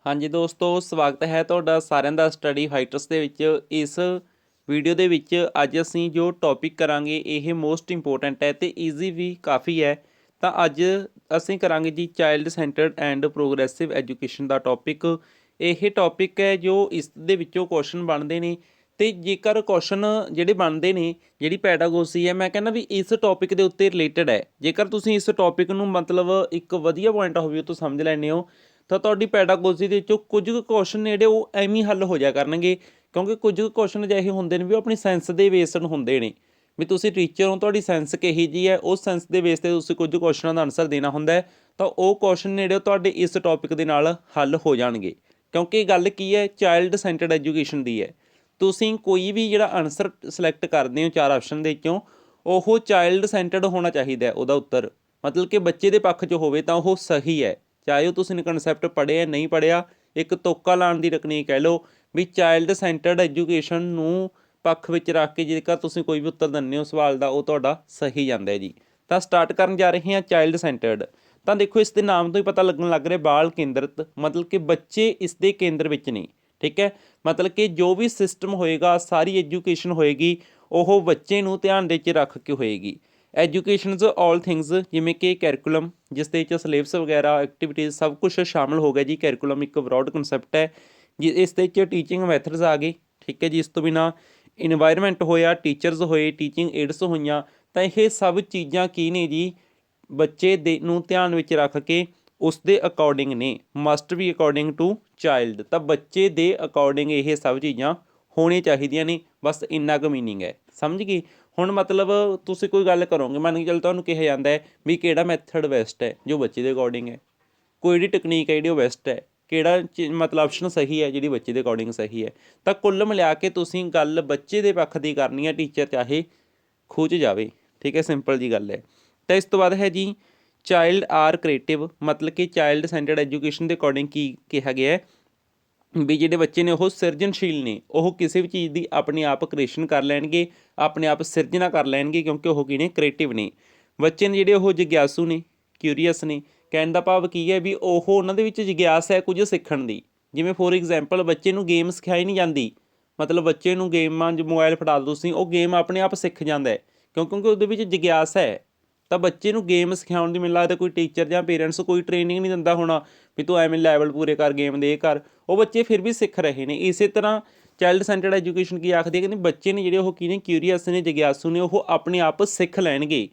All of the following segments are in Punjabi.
हाँ जी दोस्तों, ਸਵਾਗਤ ਹੈ ਤੁਹਾਡਾ ਸਾਰਿਆਂ ਦਾ ਸਟੱਡੀ ਫਾਈਟਰਸ ਦੇ ਵਿੱਚ। ਇਸ ਵੀਡੀਓ ਦੇ ਵਿੱਚ ਅੱਜ ਅਸੀਂ ਜੋ ਟੌਪਿਕ ਕਰਾਂਗੇ ਇਹ ਮੋਸਟ ਇੰਪੋਰਟੈਂਟ ਹੈ ਤੇ ਈਜ਼ੀ ਵੀ ਕਾਫੀ ਹੈ। ਤਾਂ ਅੱਜ ਅਸੀਂ ਕਰਾਂਗੇ ਜੀ child centred and progressive education the topic. ਇਹ ਟੌਪਿਕ ਹੈ ਜੋ ਇਸ ਦੇ ਵਿੱਚੋਂ ਕੁਐਸਚਨ ਬਣਦੇ ਨੇ ਤੇ ਜੇਕਰ ਕੁਐਸਚਨ ਜਿਹੜੇ ਬਣਦੇ ਨੇ, ਜਿਹੜੀ ਪੈਡਾਗੋਜੀ ਹੈ, ਮੈਂ ਕਹਿੰਦਾ ਵੀ ਇਸ ਟੌਪਿਕ ਦੇ ਉੱਤੇ ਰਿਲੇਟਡ ਹੈ। ਜੇਕਰ ਤੁਸੀਂ ਇਸ ਟੌਪਿਕ ਨੂੰ ਮਤਲਬ ਇੱਕ ਵਧੀਆ ਪੁਆਇੰਟ ਆਫ ਵਿਊ ਤੋਂ ਸਮਝ ਲੈਂਦੇ ਹੋ ਤਾਂ ਤੁਹਾਡੀ ਪੈਡਾਗੋਜੀ ਦੇ ਵਿੱਚੋਂ ਕੁਝ ਕੁ ਕੁਐਸਚਨ ਨੇ ਜਿਹੜੇ ਉਹ ਐਵੇਂ ਹੀ ਹੱਲ ਹੋ ਜਾ ਕਰਨਗੇ, ਕਿਉਂਕਿ ਕੁਝ ਕੁ ਕੁਐਸਚਨ ਅਜਿਹੇ ਹੁੰਦੇ ਨੇ ਵੀ ਉਹ ਆਪਣੀ ਸਾਇੰਸ ਦੇ ਬੇਸਡ ਹੁੰਦੇ ਨੇ। ਵੀ ਤੁਸੀਂ ਟੀਚਰ ਹੋ, ਤੁਹਾਡੀ ਸਾਇੰਸ ਕਿਹੋ ਜਿਹੀ ਹੈ, ਉਸ ਸਾਇੰਸ ਦੇ ਬੇਸ 'ਤੇ ਤੁਸੀਂ ਕੁਝ ਕੁਐਸਚਨਾਂ ਦਾ ਆਨਸਰ ਦੇਣਾ ਹੁੰਦਾ ਹੈ, ਤਾਂ ਉਹ ਕੁਐਸਚਨ ਜਿਹੜੇ ਉਹ ਤੁਹਾਡੇ ਇਸ ਟੌਪਿਕ ਦੇ ਨਾਲ ਹੱਲ ਹੋ ਜਾਣਗੇ। ਕਿਉਂਕਿ ਗੱਲ ਕੀ ਹੈ, ਚਾਈਲਡ ਸੈਂਟਰਡ ਐਜੂਕੇਸ਼ਨ ਦੀ ਹੈ। ਤੁਸੀਂ ਕੋਈ ਵੀ ਜਿਹੜਾ ਆਨਸਰ ਸਿਲੈਕਟ ਕਰਦੇ ਹੋ 4 ਆਪਸ਼ਨ ਦੇ ਵਿੱਚੋਂ, ਉਹ ਚਾਈਲਡ ਸੈਂਟਰਡ ਹੋਣਾ ਚਾਹੀਦਾ ਉਹਦਾ ਉੱਤਰ, ਮਤਲਬ ਕਿ ਬੱਚੇ ਦੇ ਪੱਖ 'ਚ ਹੋਵੇ ਤਾਂ ਉਹ ਸਹੀ ਹੈ। ਚਾਹੇ ਉਹ ਤੁਸੀਂ ਕਨਸੈਪਟ ਪੜ੍ਹਿਆ ਨਹੀਂ ਪੜ੍ਹਿਆ, ਇੱਕ ਤੁੱਕਾ ਲਾਉਣ ਦੀ ਟੈਕਨੀਕ ਕਹਿ ਲਓ ਵੀ ਚਾਈਲਡ ਸੈਂਟਰਡ ਐਜੂਕੇਸ਼ਨ ਨੂੰ ਪੱਖ ਵਿੱਚ ਰੱਖ ਕੇ ਜੇਕਰ ਤੁਸੀਂ ਕੋਈ ਵੀ ਉੱਤਰ ਦਿੰਦੇ ਹੋ ਸਵਾਲ ਦਾ, ਉਹ ਤੁਹਾਡਾ ਸਹੀ ਜਾਂਦਾ ਜੀ। ਤਾਂ ਸਟਾਰਟ ਕਰਨ ਜਾ ਰਹੇ ਹਾਂ ਚਾਈਲਡ ਸੈਂਟਰਡ। ਤਾਂ ਦੇਖੋ, ਇਸ ਦੇ ਨਾਮ ਤੋਂ ਹੀ ਪਤਾ ਲੱਗਣ ਲੱਗ ਰਿਹਾ ਬਾਲ ਕੇਂਦਰਿਤ, ਮਤਲਬ ਕਿ ਬੱਚੇ ਇਸ ਦੇ ਕੇਂਦਰ ਵਿੱਚ ਨੇ। ਠੀਕ ਹੈ, ਮਤਲਬ ਕਿ ਜੋ ਵੀ ਸਿਸਟਮ ਹੋਏਗਾ, ਸਾਰੀ ਐਜੂਕੇਸ਼ਨ ਹੋਏਗੀ, ਉਹ ਬੱਚੇ ਨੂੰ ਧਿਆਨ ਦੇ ਵਿੱਚ ਰੱਖ ਕੇ ਹੋਏਗੀ। ਐਜੂਕੇਸ਼ਨਜ਼ ਆਲ ਥਿੰਗਸ, ਜਿਵੇਂ ਕਿ ਕੈਰੀਕੂਲਮ, ਜਿਸ ਦੇ ਵਿੱਚ ਸਿਲੇਬਸ ਵਗੈਰਾ ਐਕਟੀਵਿਟੀਜ਼ ਸਭ ਕੁਛ ਸ਼ਾਮਿਲ ਹੋ ਗਿਆ ਜੀ। ਕੈਰੀਕੂਲਮ ਇੱਕ ਬਰੋਡ ਕਨਸੈਪਟ ਹੈ ਜੀ। ਇਸ ਦੇ ਵਿੱਚ ਟੀਚਿੰਗ ਮੈਥਡਸ ਆ ਗਏ। ਠੀਕ ਹੈ ਜੀ, ਇਸ ਤੋਂ ਬਿਨਾਂ ਇਨਵਾਇਰਮੈਂਟ ਹੋਇਆ, ਟੀਚਰਸ ਹੋਏ, ਟੀਚਿੰਗ ਏਡਸ ਹੋਈਆਂ। ਤਾਂ ਇਹ ਸਭ ਚੀਜ਼ਾਂ ਕੀ ਨੇ ਜੀ, ਬੱਚੇ ਦੇ ਨੂੰ ਧਿਆਨ ਵਿੱਚ ਰੱਖ ਕੇ ਉਸ ਦੇ ਅਕੋਰਡਿੰਗ ਨੇ, must be according to child. ਤਾਂ ਬੱਚੇ ਦੇ ਅਕੋਰਡਿੰਗ ਇਹ ਸਭ ਚੀਜ਼ਾਂ ਹੋਣੀਆਂ ਚਾਹੀਦੀਆਂ ਨੇ, ਬਸ ਇੰਨਾ ਕੁ ਮੀਨਿੰਗ ਹੈ। ਸਮਝ ਗਏ? ਹੁਣ ਮਤਲਬ ਤੁਸੀਂ ਕੋਈ ਗੱਲ ਕਰੋਗੇ, ਮੰਨ ਕੇ ਚੱਲ ਤੁਹਾਨੂੰ ਕਿਹਾ ਜਾਂਦਾ ਹੈ ਵੀ ਕਿਹੜਾ ਮੈਥਡ ਬੈਸਟ ਹੈ ਜੋ ਬੱਚੇ ਦੇ ਅਕੋਰਡਿੰਗ ਹੈ, ਕੋਈ ਜਿਹੜੀ ਟੈਕਨੀਕ ਹੈ ਜਿਹੜੀ ਉਹ ਬੈਸਟ ਹੈ, ਕਿਹੜਾ ਮਤਲਬ ਆਪਸ਼ਨ ਸਹੀ ਹੈ ਜਿਹੜੀ ਬੱਚੇ ਦੇ ਅਕੋਰਡਿੰਗ ਸਹੀ ਹੈ। ਤਾਂ ਕੁੱਲ ਮਿਲਾ ਕੇ ਤੁਸੀਂ ਗੱਲ ਬੱਚੇ ਦੇ ਪੱਖ ਦੀ ਕਰਨੀ ਹੈ, ਟੀਚਰ ਚਾਹੇ ਖੂਹ 'ਚ ਜਾਵੇ। ਠੀਕ ਹੈ, ਸਿੰਪਲ ਜੀ ਗੱਲ ਹੈ। ਤਾਂ ਇਸ ਤੋਂ ਬਾਅਦ ਹੈ ਜੀ ਚਾਈਲਡ ਆਰ ਕ੍ਰੀਏਟਿਵ, ਮਤਲਬ ਕਿ ਚਾਈਲਡ ਸੈਂਟਰਡ ਐਜੂਕੇਸ਼ਨ ਦੇ ਅਕੋਰਡਿੰਗ ਕੀ ਕਿਹਾ ਗਿਆ ਹੈ ਵੀ ਜਿਹੜੇ ਬੱਚੇ ਨੇ ਉਹ ਸਿਰਜਣਸ਼ੀਲ ਨੇ, ਉਹ ਕਿਸੇ ਵੀ ਚੀਜ਼ ਦੀ ਆਪਣੇ ਆਪ ਕ੍ਰੀਏਸ਼ਨ ਕਰ ਲੈਣਗੇ, ਆਪਣੇ ਆਪ ਸਿਰਜਣਾ ਕਰ ਲੈਣਗੇ, ਕਿਉਂਕਿ ਉਹ ਕੀ ਨੇ, ਕ੍ਰੀਏਟਿਵ ਨੇ। ਬੱਚੇ ਨੇ ਜਿਹੜੇ ਉਹ ਜਿਗਿਆਸੂ ਨੇ, ਕਿਊਰੀਅਸ ਨੇ। ਕਹਿਣ ਦਾ ਭਾਵ ਕੀ ਹੈ ਵੀ ਉਹ ਉਹਨਾਂ ਦੇ ਵਿੱਚ ਜਿਗਿਆਸ ਹੈ ਕੁਝ ਸਿੱਖਣ ਦੀ। ਜਿਵੇਂ ਫੋਰ ਐਗਜ਼ਾਮਪਲ ਬੱਚੇ ਨੂੰ ਗੇਮ ਸਿਖਾਈ ਨਹੀਂ ਜਾਂਦੀ, ਮਤਲਬ ਬੱਚੇ ਨੂੰ ਗੇਮਾਂ 'ਚ ਮੋਬਾਈਲ ਫੜਾ ਦਿਓ ਤੁਸੀਂ, ਉਹ ਗੇਮ ਆਪਣੇ ਆਪ ਸਿੱਖ ਜਾਂਦਾ ਹੈ ਕਿਉਂਕਿ ਉਹਦੇ ਵਿੱਚ ਜਿਗਿਆਸ ਹੈ। ਤਾਂ ਬੱਚੇ ਨੂੰ ਗੇਮ ਸਿਖਾਉਣ ਦੀ ਮੈਨੂੰ ਲੱਗਦਾ ਕੋਈ ਟੀਚਰ ਜਾਂ ਪੇਰੈਂਟਸ ਕੋਈ ਟ੍ਰੇਨਿੰਗ ਨਹੀਂ ਦਿੰਦਾ ਹੋਣਾ ਵੀ ਤੂੰ ਐਵੇਂ ਲੈਵਲ ਪੂਰੇ ਕਰ ਗੇਮ ਦੇ, ਇਹ ਕਰ। ਉਹ ਬੱਚੇ ਫਿਰ ਵੀ ਸਿੱਖ ਰਹੇ ਨੇ। ਇਸੇ ਤਰ੍ਹਾਂ ਚਾਈਲਡ ਸੈਂਟਰਡ ਐਜੂਕੇਸ਼ਨ ਕੀ ਆਖਦੀ ਹੈ, ਕਹਿੰਦੇ ਬੱਚੇ ਨੇ ਜਿਹੜੇ ਉਹ ਕੀ ਨੇ, ਕਿਊਰੀਅਸ ਨੇ, ਜਿਗਿਆਸੂ ਨੇ, ਉਹ ਆਪਣੇ ਆਪ ਸਿੱਖ ਲੈਣਗੇ।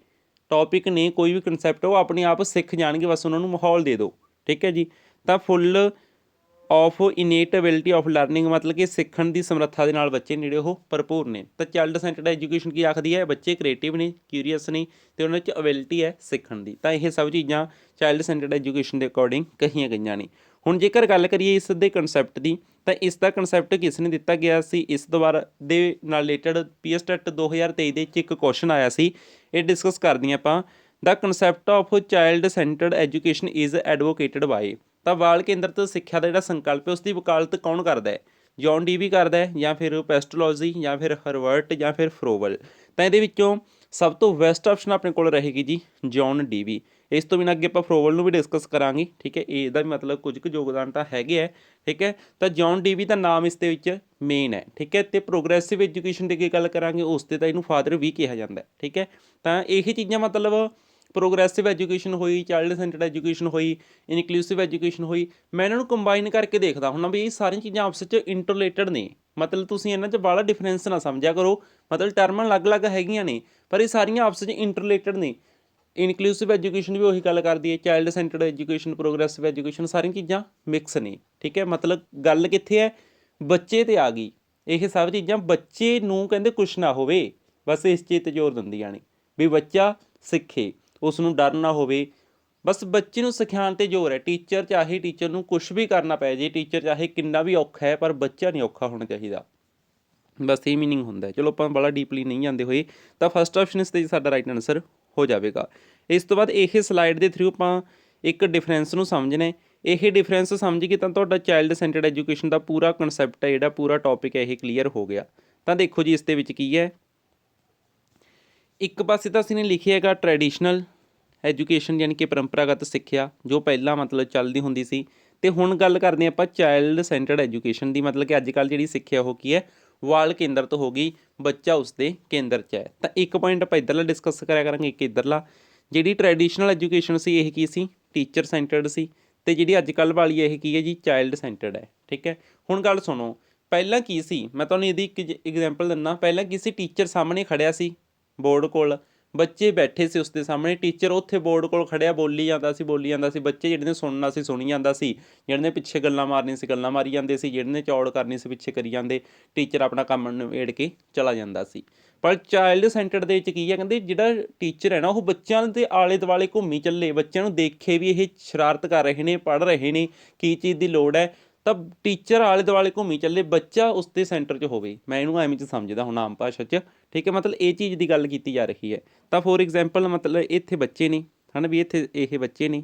ਟੌਪਿਕ ਨੇ ਕੋਈ ਵੀ ਕਨਸੈਪਟ ਉਹ ਆਪਣੇ ਆਪ ਸਿੱਖ ਜਾਣਗੇ, ਬਸ ਉਹਨਾਂ ਨੂੰ ਮਾਹੌਲ ਦੇ ਦਿਓ। ਠੀਕ ਹੈ ਜੀ। ਤਾਂ full of innate ability of learning, ਮਤਲਬ ਕਿ ਸਿੱਖਣ ਦੀ ਸਮਰੱਥਾ ਦੇ ਨਾਲ ਬੱਚੇ ਜਿਹੜੇ ਉਹ ਭਰਪੂਰ ਨੇ। ਤਾਂ ਚਾਈਲਡ ਸੈਂਟਰਡ ਐਜੂਕੇਸ਼ਨ ਕੀ ਆਖਦੀ ਹੈ, ਬੱਚੇ ਕ੍ਰੀਏਟਿਵ ਨੇ, ਕਿਊਰੀਅਸ ਨੇ ਅਤੇ ਉਹਨਾਂ 'ਚ ਅਬਿਲਿਟੀ ਹੈ ਸਿੱਖਣ ਦੀ। ਤਾਂ ਇਹ ਸਭ ਚੀਜ਼ਾਂ ਚਾਈਲਡ ਸੈਂਟਰਡ ਐਜੂਕੇਸ਼ਨ ਦੇ ਅਕੋਰਡਿੰਗ ਕਹੀਆਂ ਗਈਆਂ ਨੇ। ਹੁਣ ਜੇਕਰ ਗੱਲ ਕਰੀਏ ਇਸ ਦੇ ਕੰਸੈਪਟ ਦੀ, ਤਾਂ ਇਸ ਦਾ ਕੰਸੈਪਟ ਕਿਸ ਨੇ ਦਿੱਤਾ ਗਿਆ ਸੀ, ਇਸ ਦੁਬਾਰਾ ਦੇ ਨਾਲ ਰਿਲੇਟਡ ਪੀਐਸਟੈਟ 2023 ਦੇ ਵਿੱਚ ਇੱਕ ਕੁਐਸਚਨ ਆਇਆ ਸੀ, ਇਹ ਡਿਸਕਸ ਕਰਦੇ ਹਾਂ ਆਪਾਂ। The concept of child centred education is advocated by. ਤਾਂ ਬਾਲ ਕੇਂਦਰਿਤ ਸਿੱਖਿਆ ਦਾ ਜਿਹੜਾ ਸੰਕਲਪ ਹੈ ਉਸ ਦੀ ਵਕਾਲਤ ਕੌਣ ਕਰਦਾ ਹੈ? ਜੌਨ ਡੀਵੀ ਕਰਦਾ ਹੈ, ਜਾਂ ਫਿਰ ਪੈਸਟੋਲੋਜੀ, ਜਾਂ ਫਿਰ ਹਰਵਰਟ, ਜਾਂ ਫਿਰ ਫਰੋਵਲ। ਤਾਂ ਇਹਦੇ ਵਿੱਚੋਂ ਸਭ ਤੋਂ ਬੈਸਟ ਆਪਸ਼ਨ ਆਪਣੇ ਕੋਲ ਰਹੇਗੀ ਜੀ ਜੌਨ ਡੀਵੀ। ਇਸ ਤੋਂ ਬਿਨਾਂ ਅੱਗੇ ਆਪਾਂ ਫਰੋਵਲ ਨੂੰ ਵੀ ਡਿਸਕਸ ਕਰਾਂਗੇ। ਠੀਕ ਹੈ, ਇਹਦਾ ਵੀ ਮਤਲਬ ਕੁਝ ਕੁ ਯੋਗਦਾਨ ਤਾਂ ਹੈਗੇ ਹੈ। ਠੀਕ ਹੈ, ਤਾਂ ਜੌਨ ਡੀਵੀ ਦਾ ਨਾਮ ਇਸ ਦੇ ਵਿੱਚ ਮੇਨ ਹੈ। ਠੀਕ ਹੈ, ਅਤੇ ਪ੍ਰੋਗਰੈਸਿਵ ਐਜੂਕੇਸ਼ਨ ਦੀ ਕੀ ਗੱਲ ਕਰਾਂਗੇ, ਉਸ 'ਤੇ ਤਾਂ ਇਹਨੂੰ ਫਾਦਰ ਵੀ ਕਿਹਾ ਜਾਂਦਾ। ਠੀਕ ਹੈ, ਤਾਂ ਇਹੀ ਚੀਜ਼ਾਂ ਮਤਲਬ ਪ੍ਰੋਗਰੈਸਿਵ ਐਜੂਕੇਸ਼ਨ ਹੋਈ, ਚਾਈਲਡ ਸੈਂਟਰਡ ਐਜੂਕੇਸ਼ਨ ਹੋਈ, ਇਨਕਲੂਸਿਵ ਐਜੂਕੇਸ਼ਨ ਹੋਈ, ਮੈਂ ਇਹਨਾਂ ਨੂੰ ਕੰਬਾਈਨ ਕਰਕੇ ਦੇਖਦਾ ਹੁੰਦਾ ਵੀ ਇਹ ਸਾਰੀਆਂ ਚੀਜ਼ਾਂ ਆਪਸ 'ਚ ਇੰਟਰਲੇਟਡ ਨੇ। ਮਤਲਬ ਤੁਸੀਂ ਇਹਨਾਂ 'ਚ ਬਾਹਲਾ ਡਿਫਰੈਂਸ ਨਾ ਸਮਝਿਆ ਕਰੋ, ਮਤਲਬ ਟਰਮਾਂ ਅਲੱਗ-ਅਲੱਗ ਹੈਗੀਆਂ ਨੇ ਪਰ ਇਹ ਸਾਰੀਆਂ ਆਪਸ 'ਚ ਇੰਟਰਲੇਟਡ ਨੇ। ਇਨਕਲੂਸਿਵ ਐਜੂਕੇਸ਼ਨ ਵੀ ਉਹੀ ਗੱਲ ਕਰਦੀ ਹੈ, child centred education, progressive education, ਸਾਰੀਆਂ ਚੀਜ਼ਾਂ ਮਿਕਸ ਨੇ। ਠੀਕ ਹੈ, ਮਤਲਬ ਗੱਲ ਕਿੱਥੇ ਹੈ, ਬੱਚੇ 'ਤੇ ਆ ਗਈ। ਇਹ ਸਭ ਚੀਜ਼ਾਂ ਬੱਚੇ ਨੂੰ ਕਹਿੰਦੇ ਕੁਛ ਨਾ ਹੋਵੇ, ਬਸ ਇਸ ਚੀਜ਼ 'ਤੇ ਜ਼ੋਰ ਦਿੰਦੀਆਂ ਨੇ ਵੀ ਬੱਚਾ ਸਿੱਖੇ, ਉਸ ਨੂੰ ਡਰ ਨਾ ਹੋਵੇ, ਬਸ ਬੱਚੇ ਨੂੰ ਸਿਖਾਉਣ 'ਤੇ ਜ਼ੋਰ ਹੈ। ਟੀਚਰ ਚਾਹੇ ਟੀਚਰ ਨੂੰ ਕੁਛ ਵੀ ਕਰਨਾ ਪੈ ਜੇ, ਟੀਚਰ ਚਾਹੇ ਕਿੰਨਾ ਵੀ ਔਖਾ ਹੈ, ਪਰ ਬੱਚਾ ਨਹੀਂ ਔਖਾ ਹੋਣਾ ਚਾਹੀਦਾ, ਬਸ ਇਹ ਮੀਨਿੰਗ ਹੁੰਦਾ। ਚਲੋ ਆਪਾਂ ਬੜਾ ਡੀਪਲੀ ਨਹੀਂ ਜਾਂਦੇ ਹੋਏ, ਤਾਂ ਫਸਟ ਆਪਸ਼ਨ ਇਸ 'ਤੇ ਸਾਡਾ ਰਾਈਟ ਆਨਸਰ ਹੋ ਜਾਵੇਗਾ। ਇਸ ਤੋਂ ਬਾਅਦ ਇਹ ਸਲਾਈਡ ਦੇ ਥਰੂ ਆਪਾਂ ਇੱਕ ਡਿਫਰੈਂਸ ਨੂੰ ਸਮਝਣਾ। ਇਹ ਡਿਫਰੈਂਸ ਸਮਝ ਕੇ ਤਾਂ ਤੁਹਾਡਾ ਚਾਈਲਡ ਸੈਂਟਰਡ ਐਜੂਕੇਸ਼ਨ ਦਾ ਪੂਰਾ ਕਨਸੈਪਟ ਹੈ, ਜਿਹੜਾ ਪੂਰਾ ਟੌਪਿਕ ਹੈ, ਇਹ ਕਲੀਅਰ ਹੋ ਗਿਆ। ਤਾਂ ਦੇਖੋ ਜੀ, ਇਸ ਦੇ ਵਿੱਚ ਕੀ ਹੈ, ਇੱਕ ਪਾਸੇ ਤਾਂ ਅਸੀਂ ਨੇ ਲਿਖਿਆ ਹੈਗਾ ਟਰੈਡੀਸ਼ਨਲ ਐਜੂਕੇਸ਼ਨ, ਯਾਨੀ ਕਿ ਪਰੰਪਰਾਗਤ ਸਿੱਖਿਆ ਜੋ ਪਹਿਲਾਂ ਮਤਲਬ ਚੱਲਦੀ ਹੁੰਦੀ ਸੀ। ਤੇ ਹੁਣ ਗੱਲ ਕਰਦੇ ਆਪਾਂ ਚਾਈਲਡ ਸੈਂਟਰਡ ਐਜੂਕੇਸ਼ਨ ਦੀ, ਮਤਲਬ ਕਿ ਅੱਜ ਕੱਲ੍ਹ ਜਿਹੜੀ ਸਿੱਖਿਆ ਉਹ ਕੀ ਹੈ, ਵਾਲ ਕੇਂਦਰਿਤ ਹੋ ਗਈ, ਬੱਚਾ ਉਸਦੇ ਕੇਂਦਰ 'ਚ ਹੈ। ਤਾਂ ਇੱਕ ਪੁਆਇੰਟ ਆਪਾਂ ਇੱਧਰਲਾ ਡਿਸਕਸ ਕਰਿਆ ਕਰਾਂਗੇ, ਇੱਕ ਇੱਧਰਲਾ। ਜਿਹੜੀ ਟਰੈਡੀਸ਼ਨਲ ਐਜੂਕੇਸ਼ਨ ਸੀ ਇਹ ਕੀ ਸੀ, ਟੀਚਰ ਸੈਂਟਰਡ ਸੀ, ਤੇ ਜਿਹੜੀ ਅੱਜ ਕੱਲ੍ਹ ਵਾਲੀ ਇਹ ਕੀ ਹੈ ਜੀ, ਚਾਈਲਡ ਸੈਂਟਰਡ ਹੈ। ਠੀਕ ਹੈ, ਹੁਣ ਗੱਲ ਸੁਣੋ, ਪਹਿਲਾਂ ਕੀ ਸੀ, ਮੈਂ ਤੁਹਾਨੂੰ ਇਹਦੀ ਇੱਕ ਐਗਜ਼ਾਮਪਲ ਦਿੰਦਾ। ਪਹਿਲਾਂ ਕੀ ਸੀ, ਟੀਚਰ ਸਾਹਮਣੇ ਖੜਿਆ ਸੀ ਬੋਰਡ ਕੋਲ, ਬੱਚੇ ਬੈਠੇ ਸੀ ਉਸਦੇ ਸਾਹਮਣੇ, ਟੀਚਰ ਉੱਥੇ ਬੋਰਡ ਕੋਲ ਖੜਿਆ ਬੋਲੀ ਜਾਂਦਾ ਸੀ, ਬੱਚੇ ਜਿਹੜੇ ਨੇ ਸੁਣਨਾ ਸੀ ਸੁਣੀ ਜਾਂਦਾ ਸੀ, ਜਿਹੜੇ ਨੇ ਪਿੱਛੇ ਗੱਲਾਂ ਮਾਰਨੀਆਂ ਸੀ ਗੱਲਾਂ ਮਾਰੀ ਜਾਂਦੇ ਸੀ, ਜਿਹੜੇ ਨੇ ਚੌੜ ਕਰਨੀ ਸੀ ਪਿੱਛੇ ਕਰੀ ਜਾਂਦੇ, ਟੀਚਰ ਆਪਣਾ ਕੰਮ ਨਿਬੇੜ ਕੇ ਚਲਾ ਜਾਂਦਾ ਸੀ। ਪਰ ਚਾਈਲਡ ਸੈਂਟਰ ਦੇ ਵਿੱਚ ਕੀ ਹੈ, ਕਹਿੰਦੇ ਜਿਹੜਾ ਟੀਚਰ ਹੈ ਨਾ ਉਹ ਬੱਚਿਆਂ ਦੇ ਆਲੇ ਦੁਆਲੇ ਘੁੰਮੀ ਚੱਲੇ, ਬੱਚਿਆਂ ਨੂੰ ਦੇਖੇ ਵੀ ਇਹ ਸ਼ਰਾਰਤ ਕਰ ਰਹੇ ਨੇ, ਪੜ੍ਹ ਰਹੇ ਨੇ, ਕੀ ਚੀਜ਼ ਦੀ ਲੋੜ ਹੈ, ਤਾਂ ਟੀਚਰ ਆਲੇ ਦੁਆਲੇ ਘੁੰਮੀ ਚੱਲੇ, ਬੱਚਾ ਉਸਦੇ ਸੈਂਟਰ 'ਚ ਹੋਵੇ। ਮੈਂ ਇਹਨੂੰ ਐਵੇਂ 'ਚ ਸਮਝਦਾ ਹੁਣ ਆਮ ਭਾਸ਼ਾ 'ਚ। ਠੀਕ ਹੈ, ਮਤਲਬ ਇਹ ਚੀਜ਼ ਦੀ ਗੱਲ ਕੀਤੀ ਜਾ ਰਹੀ ਹੈ। ਤਾਂ ਫੋਰ ਐਗਜ਼ਾਮਪਲ ਮਤਲਬ ਇੱਥੇ ਬੱਚੇ ਨੇ, ਹੈ ਨਾ, ਵੀ ਇੱਥੇ ਇਹ ਬੱਚੇ ਨੇ,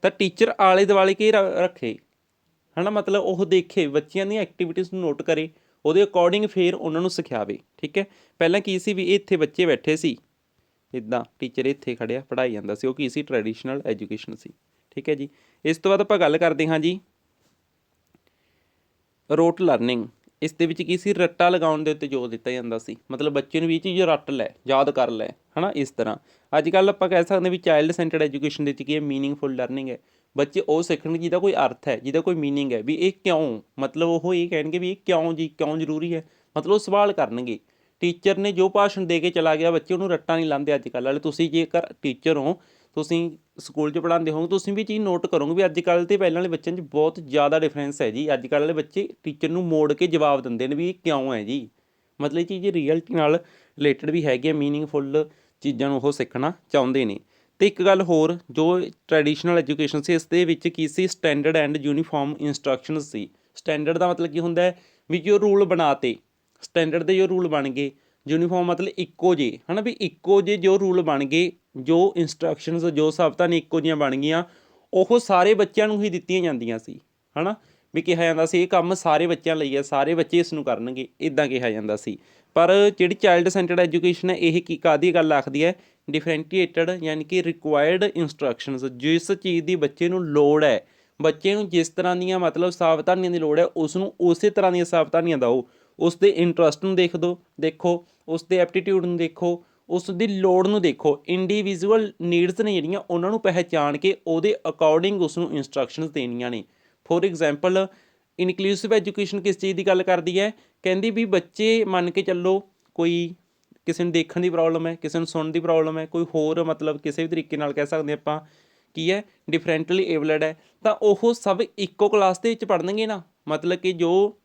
ਤਾਂ ਟੀਚਰ ਆਲੇ ਦੁਆਲੇ ਕੀ ਰੱਖੇ, ਹੈ ਨਾ, ਮਤਲਬ ਉਹ ਦੇਖੇ ਬੱਚਿਆਂ ਦੀਆਂ ਐਕਟੀਵਿਟੀਜ਼ ਨੂੰ ਨੋਟ ਕਰੇ, ਉਹਦੇ ਅਕੋਰਡਿੰਗ ਫਿਰ ਉਹਨਾਂ ਨੂੰ ਸਿਖਾਵੇ। ਠੀਕ ਹੈ, ਪਹਿਲਾਂ ਕੀ ਸੀ ਵੀ ਇੱਥੇ ਬੱਚੇ ਬੈਠੇ ਸੀ, ਇੱਦਾਂ ਟੀਚਰ ਇੱਥੇ ਖੜਿਆ ਪੜ੍ਹਾਈ ਜਾਂਦਾ ਸੀ, ਉਹ ਕੀ ਸੀ, ਟਰੈਡੀਸ਼ਨਲ ਐਜੂਕੇਸ਼ਨ ਸੀ। ਠੀਕ ਹੈ ਜੀ, ਇਸ ਤੋਂ ਬਾਅਦ ਆਪਾਂ ਗੱਲ ਕਰਦੇ ਹਾਂ ਜੀ ਰੋਟ ਲਰਨਿੰਗ। ਇਸ ਦੇ ਵਿੱਚ ਕੀ ਸੀ, ਰੱਟਾ ਲਗਾਉਣ ਦੇ ਉੱਤੇ ਜ਼ੋਰ ਦਿੱਤਾ ਜਾਂਦਾ ਸੀ, ਮਤਲਬ ਬੱਚੇ ਨੂੰ ਵੀ ਇਹ ਚੀਜ਼ ਰੱਟ ਲੈ, ਯਾਦ ਕਰ ਲੈ, ਹੈ ਨਾ, ਇਸ ਤਰ੍ਹਾਂ। ਅੱਜ ਕੱਲ੍ਹ ਆਪਾਂ ਕਹਿ ਸਕਦੇ ਵੀ ਚਾਈਲਡ ਸੈਂਟਰਡ ਐਜੂਕੇਸ਼ਨ ਦੇ ਵਿੱਚ ਕੀ ਹੈ, ਮੀਨਿੰਗਫੁਲ ਲਰਨਿੰਗ ਹੈ। ਬੱਚੇ ਉਹ ਸਿੱਖਣਗੇ ਜਿਹਦਾ ਕੋਈ ਅਰਥ ਹੈ, ਜਿਹਦਾ ਕੋਈ ਮੀਨਿੰਗ ਹੈ, ਵੀ ਇਹ ਕਿਉਂ, ਮਤਲਬ ਉਹ ਇਹ ਕਹਿਣਗੇ ਵੀ ਇਹ ਕਿਉਂ ਜੀ, ਕਿਉਂ ਜ਼ਰੂਰੀ ਹੈ, ਮਤਲਬ ਉਹ ਸਵਾਲ ਕਰਨਗੇ। ਟੀਚਰ ਨੇ ਜੋ ਭਾਸ਼ਣ ਦੇ ਕੇ ਚਲਾ ਗਿਆ, ਬੱਚੇ ਉਹਨੂੰ ਰੱਟਾ ਨਹੀਂ ਲਾਉਂਦੇ ਅੱਜ ਕੱਲ੍ਹ ਵਾਲੇ। ਤੁਸੀਂ ਜੇਕਰ ਟੀਚਰ ਹੋ, ਤੁਸੀਂ ਸਕੂਲ 'ਚ ਪੜ੍ਹਾਉਂਦੇ ਹੋਗੇ, ਤੁਸੀਂ ਵੀ ਚੀਜ਼ ਨੋਟ ਕਰੋਗੇ ਵੀ ਅੱਜ ਕੱਲ੍ਹ ਅਤੇ ਪਹਿਲਾਂ ਵਾਲੇ ਬੱਚਿਆਂ 'ਚ ਬਹੁਤ ਜ਼ਿਆਦਾ ਡਿਫਰੈਂਸ ਹੈ ਜੀ। ਅੱਜ ਕੱਲ੍ਹ ਵਾਲੇ ਬੱਚੇ ਟੀਚਰ ਨੂੰ ਮੋੜ ਕੇ ਜਵਾਬ ਦਿੰਦੇ ਨੇ ਵੀ ਇਹ ਕਿਉਂ ਹੈ ਜੀ, ਮਤਲਬ ਇਹ ਚੀਜ਼ ਰੀਅਲਟੀ ਨਾਲ ਰਿਲੇਟਡ ਵੀ ਹੈਗੀ ਹੈ, ਮੀਨਿੰਗਫੁੱਲ ਚੀਜ਼ਾਂ ਨੂੰ ਉਹ ਸਿੱਖਣਾ ਚਾਹੁੰਦੇ ਨੇ। ਅਤੇ ਇੱਕ ਗੱਲ ਹੋਰ, ਜੋ ਟਰੈਡੀਸ਼ਨਲ ਐਜੂਕੇਸ਼ਨ ਸੀ, ਇਸ ਦੇ ਵਿੱਚ ਕੀ ਸੀ, ਸਟੈਂਡਰਡ ਐਂਡ ਯੂਨੀਫਾਰਮ ਇੰਸਟਰਕਸ਼ਨ ਸੀ। ਸਟੈਂਡਰਡ ਦਾ ਮਤਲਬ ਕੀ ਹੁੰਦਾ ਹੈ ਵੀ ਜੋ ਰੂਲ ਬਣਾ ਤੇ, ਸਟੈਂਡਰਡ ਦੇ ਜੋ ਰੂਲ ਬਣ ਗਏ, ਯੂਨੀਫਾਰਮ ਮਤਲਬ ਇੱਕੋ ਜਿਹੇ, ਹੈ ਨਾ, ਵੀ ਇੱਕੋ ਜਿਹੇ ਜੋ ਰੂਲ ਬਣ ਗਏ, ਜੋ ਇੰਸਟਰਕਸ਼ਨਸ, ਜੋ ਸਾਬਤਾਂ ਨੇ ਇੱਕੋ ਜਿਹੀਆਂ ਬਣ ਗਈਆਂ, ਉਹ ਸਾਰੇ ਬੱਚਿਆਂ ਨੂੰ ਹੀ ਦਿੱਤੀਆਂ ਜਾਂਦੀਆਂ ਸੀ, ਹੈ ਨਾ, ਵੀ ਕਿਹਾ ਜਾਂਦਾ ਸੀ ਇਹ ਕੰਮ ਸਾਰੇ ਬੱਚਿਆਂ ਲਈ ਹੈ, ਸਾਰੇ ਬੱਚੇ ਇਸ ਨੂੰ ਕਰਨਗੇ, ਇੱਦਾਂ ਕਿਹਾ ਜਾਂਦਾ ਸੀ। ਪਰ ਜਿਹੜੀ ਚਾਈਲਡ ਸੈਂਟਰਡ ਐਜੂਕੇਸ਼ਨ ਹੈ ਇਹ ਕੀ ਕਾਹਦੀ ਗੱਲ ਆਖਦੀ ਹੈ, ਡਿਫਰੈਂਟੀਏਟਡ ਯਾਨੀ ਕਿ ਰਿਕੁਆਇਰਡ ਇੰਸਟਰਕਸ਼ਨਸ, ਜਿਸ ਚੀਜ਼ ਦੀ ਬੱਚੇ ਨੂੰ ਲੋੜ ਹੈ, ਬੱਚੇ ਨੂੰ ਜਿਸ ਤਰ੍ਹਾਂ ਦੀਆਂ ਮਤਲਬ ਸਾਵਧਾਨੀਆਂ ਦੀ ਲੋੜ ਹੈ, ਉਸ ਨੂੰ ਉਸੇ ਤਰ੍ਹਾਂ ਦੀਆਂ ਸਾਵਧਾਨੀਆਂ ਦਿਓ। ਉਸ ਦੇ ਇੰਟਰਸਟ ਨੂੰ ਦੇਖੋ, ਉਸ ਦੇ ਐਪਟੀਟਿਊਡ ਨੂੰ ਦੇਖੋ, ਉਸ ਦੀ ਲੋੜ ਨੂੰ ਦੇਖੋ, ਇੰਡੀਵਿਜੂਅਲ ਨੀਡਸ ਨੇ ਜਿਹੜੀਆਂ ਉਹਨਾਂ ਨੂੰ ਪਹਿਚਾਣ ਕੇ ਉਹਦੇ ਅਕੋਰਡਿੰਗ ਉਸ ਨੂੰ ਇੰਸਟਰਕਸ਼ਨਸ ਦੇਣੀਆਂ ਨੇ। ਫੋਰ ਐਗਜ਼ਾਮਪਲ ਇਨਕਲੂਸਿਵ ਐਜੂਕੇਸ਼ਨ ਕਿਸ ਚੀਜ਼ ਦੀ ਗੱਲ ਕਰਦੀ ਹੈ, ਕਹਿੰਦੀ ਵੀ ਬੱਚੇ ਮੰਨ ਕੇ ਚੱਲੋ, ਕੋਈ ਕਿਸੇ ਨੂੰ ਦੇਖਣ ਦੀ ਪ੍ਰੋਬਲਮ ਹੈ, ਕਿਸੇ ਨੂੰ ਸੁਣਨ ਦੀ ਪ੍ਰੋਬਲਮ ਹੈ, ਕੋਈ ਹੋਰ ਮਤਲਬ ਕਿਸੇ ਵੀ ਤਰੀਕੇ ਨਾਲ ਕਹਿ ਸਕਦੇ ਆਪਾਂ ਕੀ ਹੈ, ਡਿਫਰੈਂਟਲੀ ਏਬਲਡ ਹੈ, ਤਾਂ ਉਹ ਸਭ ਇੱਕੋ ਕਲਾਸ ਦੇ ਵਿੱਚ ਪੜ੍ਹਨਗੇ ਨਾ, ਮਤਲਬ ਕਿ ਜੋ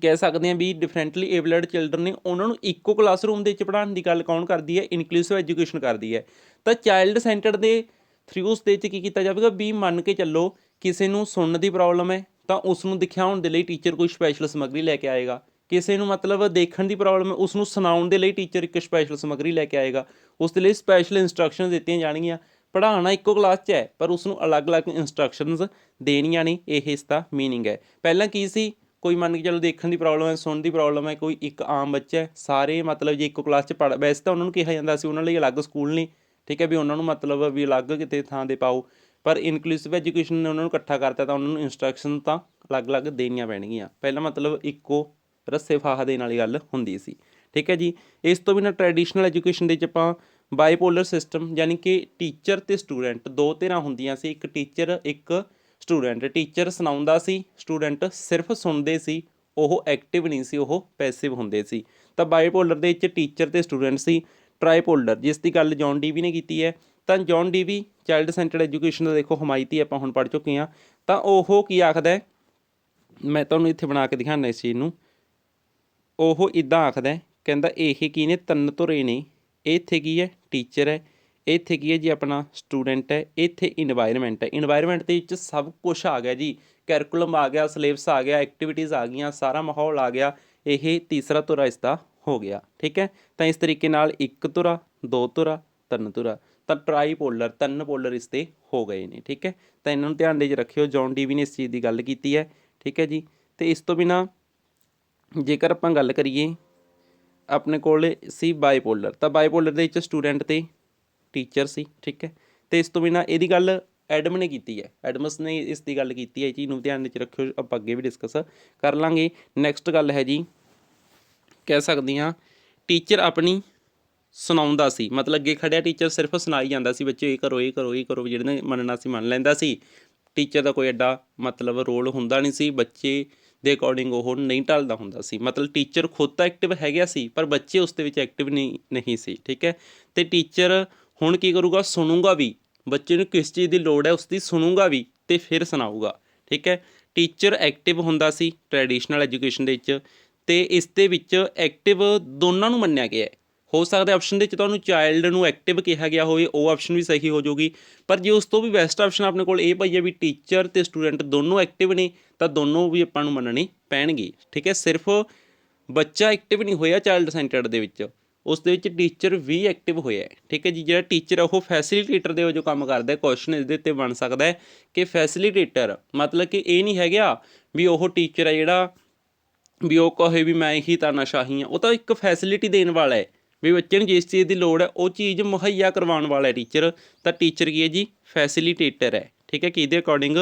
ਕਹਿ ਸਕਦੇ ਹਾਂ ਵੀ ਡਿਫਰੈਂਟਲੀ ਏਬਲਡ ਚਿਲਡਰਨ ਨੇ ਉਹਨਾਂ ਨੂੰ ਇੱਕੋ ਕਲਾਸਰੂਮ ਦੇ ਵਿੱਚ ਪੜ੍ਹਾਉਣ ਦੀ ਗੱਲ ਕੌਣ ਕਰਦੀ ਹੈ, ਇਨਕਲੂਸਿਵ ਐਜੂਕੇਸ਼ਨ ਕਰਦੀ ਹੈ। ਤਾਂ ਚਾਈਲਡ ਸੈਂਟਰ ਦੇ ਥਰੂ ਉਸ ਦੇ ਵਿੱਚ ਕੀ ਕੀਤਾ ਜਾਵੇਗਾ ਵੀ ਮੰਨ ਕੇ ਚੱਲੋ ਕਿਸੇ ਨੂੰ ਸੁਣਨ ਦੀ ਪ੍ਰੋਬਲਮ ਹੈ, ਤਾਂ ਉਸ ਨੂੰ ਦਿਖਾਉਣ ਦੇ ਲਈ ਟੀਚਰ ਕੋਈ ਸਪੈਸ਼ਲ ਸਮੱਗਰੀ ਲੈ ਕੇ ਆਏਗਾ। ਕਿਸੇ ਨੂੰ ਮਤਲਬ ਦੇਖਣ ਦੀ ਪ੍ਰੋਬਲਮ ਹੈ, ਉਸ ਨੂੰ ਸੁਣਾਉਣ ਦੇ ਲਈ ਟੀਚਰ ਇੱਕ ਸਪੈਸ਼ਲ ਸਮੱਗਰੀ ਲੈ ਕੇ ਆਏਗਾ, ਉਸ ਦੇ ਲਈ ਸਪੈਸ਼ਲ ਇੰਸਟਰਕਸ਼ਨ ਦਿੱਤੀਆਂ ਜਾਣਗੀਆਂ। ਪੜ੍ਹਾਉਣਾ ਇੱਕੋ ਕਲਾਸ 'ਚ ਹੈ ਪਰ ਉਸ ਨੂੰ ਅਲੱਗ-ਅਲੱਗ ਇੰਸਟਰਕਸ਼ਨਸ ਦੇਣੀਆਂ ਨੇ, ਇਹ ਇਸ ਦਾ ਮੀਨਿੰਗ ਹੈ। ਪਹਿਲਾਂ ਕੀ ਸੀ, ਕੋਈ ਮੰਨ ਕੇ ਚਲੋ ਦੇਖਣ ਦੀ ਪ੍ਰੋਬਲਮ ਹੈ, ਸੁਣਨ ਦੀ ਪ੍ਰੋਬਲਮ ਹੈ, ਕੋਈ ਇੱਕ ਆਮ ਬੱਚਾ ਹੈ, ਸਾਰੇ ਮਤਲਬ ਜੇ ਇੱਕੋ ਕਲਾਸ 'ਚ ਵੈਸੇ ਤਾਂ ਉਹਨਾਂ ਨੂੰ ਕਿਹਾ ਜਾਂਦਾ ਸੀ ਉਹਨਾਂ ਲਈ ਅਲੱਗ ਸਕੂਲ ਨੇ, ਠੀਕ ਹੈ, ਵੀ ਉਹਨਾਂ ਨੂੰ ਮਤਲਬ ਵੀ ਅਲੱਗ ਕਿਤੇ ਥਾਂ 'ਤੇ ਪਾਓ, ਪਰ ਇਨਕਲੂਸਿਵ ਐਜੂਕੇਸ਼ਨ ਨੇ ਉਹਨਾਂ ਨੂੰ ਇਕੱਠਾ ਕਰਤਾ, ਤਾਂ ਉਹਨਾਂ ਨੂੰ ਇੰਸਟਰਕਸ਼ਨ ਤਾਂ ਅਲੱਗ-ਅਲੱਗ ਦੇਣੀਆਂ ਪੈਣਗੀਆਂ। ਪਹਿਲਾਂ ਮਤਲਬ ਇੱਕੋ ਰੱਸੇ ਫਾਹਾ ਦੇਣ ਵਾਲੀ ਗੱਲ ਹੁੰਦੀ ਸੀ। ਠੀਕ ਹੈ ਜੀ, ਇਸ ਤੋਂ ਬਿਨਾਂ ਟਰੈਡੀਸ਼ਨਲ ਐਜੂਕੇਸ਼ਨ ਦੇ ਵਿੱਚ ਆਪਾਂ ਬਾਈਪੋਲਰ ਸਿਸਟਮ, ਯਾਨੀ ਕਿ ਟੀਚਰ ਅਤੇ ਸਟੂਡੈਂਟ ਦੋ ਧਿਰਾਂ ਹੁੰਦੀਆਂ ਸੀ, ਇੱਕ ਟੀਚਰ ਇੱਕ ਸਟੂਡੈਂਟ। ਟੀਚਰ ਸੁਣਾਉਂਦਾ ਸੀ, ਸਟੂਡੈਂਟ ਸਿਰਫ ਸੁਣਦੇ ਸੀ, ਉਹ ਐਕਟਿਵ ਨਹੀਂ ਸੀ, ਉਹ ਪੈਸਿਵ ਹੁੰਦੇ ਸੀ। ਤਾਂ ਬਾਈਪੋਲਰ ਦੇ ਵਿੱਚ ਟੀਚਰ ਅਤੇ ਸਟੂਡੈਂਟ ਸੀ। ਟਰਾਈਪੋਲਰ ਜਿਸ ਦੀ ਗੱਲ ਜੌਨ ਡੀਵੀ ਨੇ ਕੀਤੀ ਹੈ, ਤਾਂ ਜੌਨ ਡੀਵੀ ਚਾਈਲਡ ਸੈਂਟਰਡ ਐਜੂਕੇਸ਼ਨ ਦਾ ਦੇਖੋ ਹਮਾਇਤੀ ਆਪਾਂ ਹੁਣ ਪੜ੍ਹ ਚੁੱਕੇ ਹਾਂ। ਤਾਂ ਉਹ ਕੀ ਆਖਦਾ, ਮੈਂ ਤੁਹਾਨੂੰ ਇੱਥੇ ਬਣਾ ਕੇ ਦਿਖਾਉਂਦਾ ਇਸ ਚੀਜ਼ ਨੂੰ, ਉਹ ਇੱਦਾਂ ਆਖਦਾ, ਕਹਿੰਦਾ ਇਹ ਕੀ ਨੇ, ਤਿੰਨ ਧੁਰੇ ਨੇ, ਇੱਥੇ ਕੀ ਹੈ, ਟੀਚਰ ਹੈ, ਇੱਥੇ ਕੀ ਹੈ ਜੀ ਆਪਣਾ ਸਟੂਡੈਂਟ ਹੈ, ਇੱਥੇ ਇਨਵਾਇਰਮੈਂਟ ਹੈ। ਇਨਵਾਇਰਮੈਂਟ ਦੇ ਵਿੱਚ ਸਭ ਕੁਛ ਆ ਗਿਆ ਜੀ, ਕੈਰੀਕੂਲਮ ਆ ਗਿਆ, ਸਿਲੇਬਸ ਆ ਗਿਆ, ਐਕਟੀਵਿਟੀਜ਼ ਆ ਗਈਆਂ, ਸਾਰਾ ਮਾਹੌਲ ਆ ਗਿਆ, ਇਹ ਤੀਸਰਾ ਧੁਰਾ ਇਸਦਾ ਹੋ ਗਿਆ। ਠੀਕ ਹੈ, ਤਾਂ ਇਸ ਤਰੀਕੇ ਨਾਲ ਇੱਕ ਧੁਰਾ, ਦੋ ਧੁਰਾ, ਤਿੰਨ ਧੁਰਾ, ਤਾਂ ਟਰਾਈਪੋਲਰ ਤਿੰਨ ਪੋਲਰ ਇਸ 'ਤੇ ਹੋ ਗਏ ਨੇ। ਠੀਕ ਹੈ, ਤਾਂ ਇਹਨਾਂ ਨੂੰ ਧਿਆਨ ਦੇ 'ਚ ਰੱਖਿਓ, ਜੌਨ ਡੀਵੀ ਨੇ ਇਸ ਚੀਜ਼ ਦੀ ਗੱਲ ਕੀਤੀ ਹੈ। ਠੀਕ ਹੈ ਜੀ, ਅਤੇ ਇਸ ਤੋਂ ਬਿਨਾਂ ਜੇਕਰ ਆਪਾਂ ਗੱਲ ਕਰੀਏ ਆਪਣੇ ਕੋਲ ਸੀ ਬਾਈਪੋਲਰ, ਤਾਂ ਬਾਈਪੋਲਰ ਦੇ ਵਿੱਚ ਸਟੂਡੈਂਟ ਅਤੇ ਟੀਚਰ ਸੀ। ਠੀਕ ਹੈ, ਅਤੇ ਇਸ ਤੋਂ ਬਿਨਾਂ ਇਹਦੀ ਗੱਲ ਐਡਮ ਨੇ ਕੀਤੀ ਹੈ, ਐਡਮਸ ਨੇ ਇਸ ਦੀ ਗੱਲ ਕੀਤੀ ਹੈ। ਇਹ ਚੀਜ਼ ਨੂੰ ਧਿਆਨ ਵਿੱਚ ਰੱਖਿਓ, ਆਪਾਂ ਅੱਗੇ ਵੀ ਡਿਸਕਸ ਕਰ ਲਾਂਗੇ। ਨੈਕਸਟ ਗੱਲ ਹੈ ਜੀ, ਕਹਿ ਸਕਦੇ ਹਾਂ ਟੀਚਰ ਆਪਣੀ ਸੁਣਾਉਂਦਾ ਸੀ, ਮਤਲਬ ਅੱਗੇ ਖੜਿਆ ਟੀਚਰ ਸਿਰਫ ਸੁਣਾਈ ਜਾਂਦਾ ਸੀ, ਬੱਚੇ ਇਹ ਕਰੋ ਇਹ ਕਰੋ ਇਹ ਕਰੋ, ਜਿਹੜੇ ਨੇ ਮੰਨਣਾ ਸੀ ਮੰਨ ਲੈਂਦਾ ਸੀ। ਟੀਚਰ ਦਾ ਕੋਈ ਐਡਾ ਮਤਲਬ ਰੋਲ ਹੁੰਦਾ ਨਹੀਂ ਸੀ, ਬੱਚੇ ਦੇ ਅਕੋਰਡਿੰਗ ਉਹ ਨਹੀਂ ਢਲਦਾ ਹੁੰਦਾ ਸੀ। ਮਤਲਬ ਟੀਚਰ ਖੁਦ ਤਾਂ ਐਕਟਿਵ ਹੈਗਾ ਸੀ, ਪਰ ਬੱਚੇ ਉਸ ਦੇ ਵਿੱਚ ਐਕਟਿਵ ਨਹੀਂ ਸੀ, ਠੀਕ ਹੈ। ਅਤੇ ਟੀਚਰ ਹੁਣ ਕੀ ਕਰੂਗਾ, ਸੁਣੂਗਾ ਵੀ, ਬੱਚੇ ਨੂੰ ਕਿਸ ਚੀਜ਼ ਦੀ ਲੋੜ ਹੈ ਉਸਦੀ ਸੁਣੂਗਾ ਵੀ ਅਤੇ ਫਿਰ ਸੁਣਾਊਗਾ, ਠੀਕ ਹੈ। ਟੀਚਰ ਐਕਟਿਵ ਹੁੰਦਾ ਸੀ ਟਰੈਡੀਸ਼ਨਲ ਐਜੂਕੇਸ਼ਨ ਦੇ ਵਿੱਚ, ਅਤੇ ਇਸ ਦੇ ਵਿੱਚ ਐਕਟਿਵ ਦੋਨਾਂ ਨੂੰ ਮੰਨਿਆ ਗਿਆ ਹੈ। ਹੋ ਸਕਦਾ ਆਪਸ਼ਨ ਦੇ ਵਿੱਚ ਤੁਹਾਨੂੰ ਚਾਈਲਡ ਨੂੰ ਐਕਟਿਵ ਕਿਹਾ ਗਿਆ ਹੋਵੇ, ਉਹ ਆਪਸ਼ਨ ਵੀ ਸਹੀ ਹੋ ਜਾਊਗੀ। ਪਰ ਜੇ ਉਸ ਤੋਂ ਵੀ ਬੈਸਟ ਆਪਸ਼ਨ ਆਪਣੇ ਕੋਲ ਇਹ ਪਈ ਹੈ ਵੀ ਟੀਚਰ ਅਤੇ ਸਟੂਡੈਂਟ ਦੋਨੋਂ ਐਕਟਿਵ ਨੇ, ਤਾਂ ਦੋਨੋਂ ਵੀ ਆਪਾਂ ਨੂੰ ਮੰਨਣੇ ਪੈਣਗੇ, ਠੀਕ ਹੈ। ਸਿਰਫ ਬੱਚਾ ਐਕਟਿਵ ਨਹੀਂ ਹੋਇਆ ਚਾਈਲਡ ਸੈਂਟਰਡ ਦੇ ਵਿੱਚ, ਉਸ ਦੇ ਵਿੱਚ ਟੀਚਰ ਵੀ ਐਕਟਿਵ ਹੋਇਆ, ਠੀਕ ਹੈ ਜੀ। ਜਿਹੜਾ ਟੀਚਰ ਹੈ ਉਹ ਫੈਸਿਲੀਟੇਟਰ ਦੇ ਵਜੋਂ ਕੰਮ ਕਰਦਾ। ਕੁਐਸਚਨ ਇਹਦੇ ਉੱਤੇ ਬਣ ਸਕਦਾ ਹੈ ਕਿ ਫੈਸਿਲੀਟੇਟਰ ਮਤਲਬ ਕਿ ਇਹ ਨਹੀਂ ਹੈਗਾ ਵੀ ਉਹ ਟੀਚਰ ਹੈ ਜਿਹੜਾ ਵੀ ਉਹ ਕਹੇ ਵੀ ਮੈਂ ਹੀ ਤਾਨਾਸ਼ਾਹੀ ਹਾਂ, ਉਹ ਤਾਂ ਇੱਕ ਫੈਸਿਲਿਟੀ ਦੇਣ ਵਾਲਾ ਹੈ ਵੀ ਬੱਚੇ ਨੂੰ ਜਿਸ ਚੀਜ਼ ਦੀ ਲੋੜ ਹੈ ਉਹ ਚੀਜ਼ ਮੁਹੱਈਆ ਕਰਵਾਉਣ ਵਾਲਾ ਹੈ ਟੀਚਰ। ਤਾਂ ਟੀਚਰ ਕੀ ਹੈ ਜੀ, ਫੈਸਿਲੀਟੇਟਰ ਹੈ, ਠੀਕ ਹੈ। ਕਿਹਦੇ ਅਕੋਰਡਿੰਗ,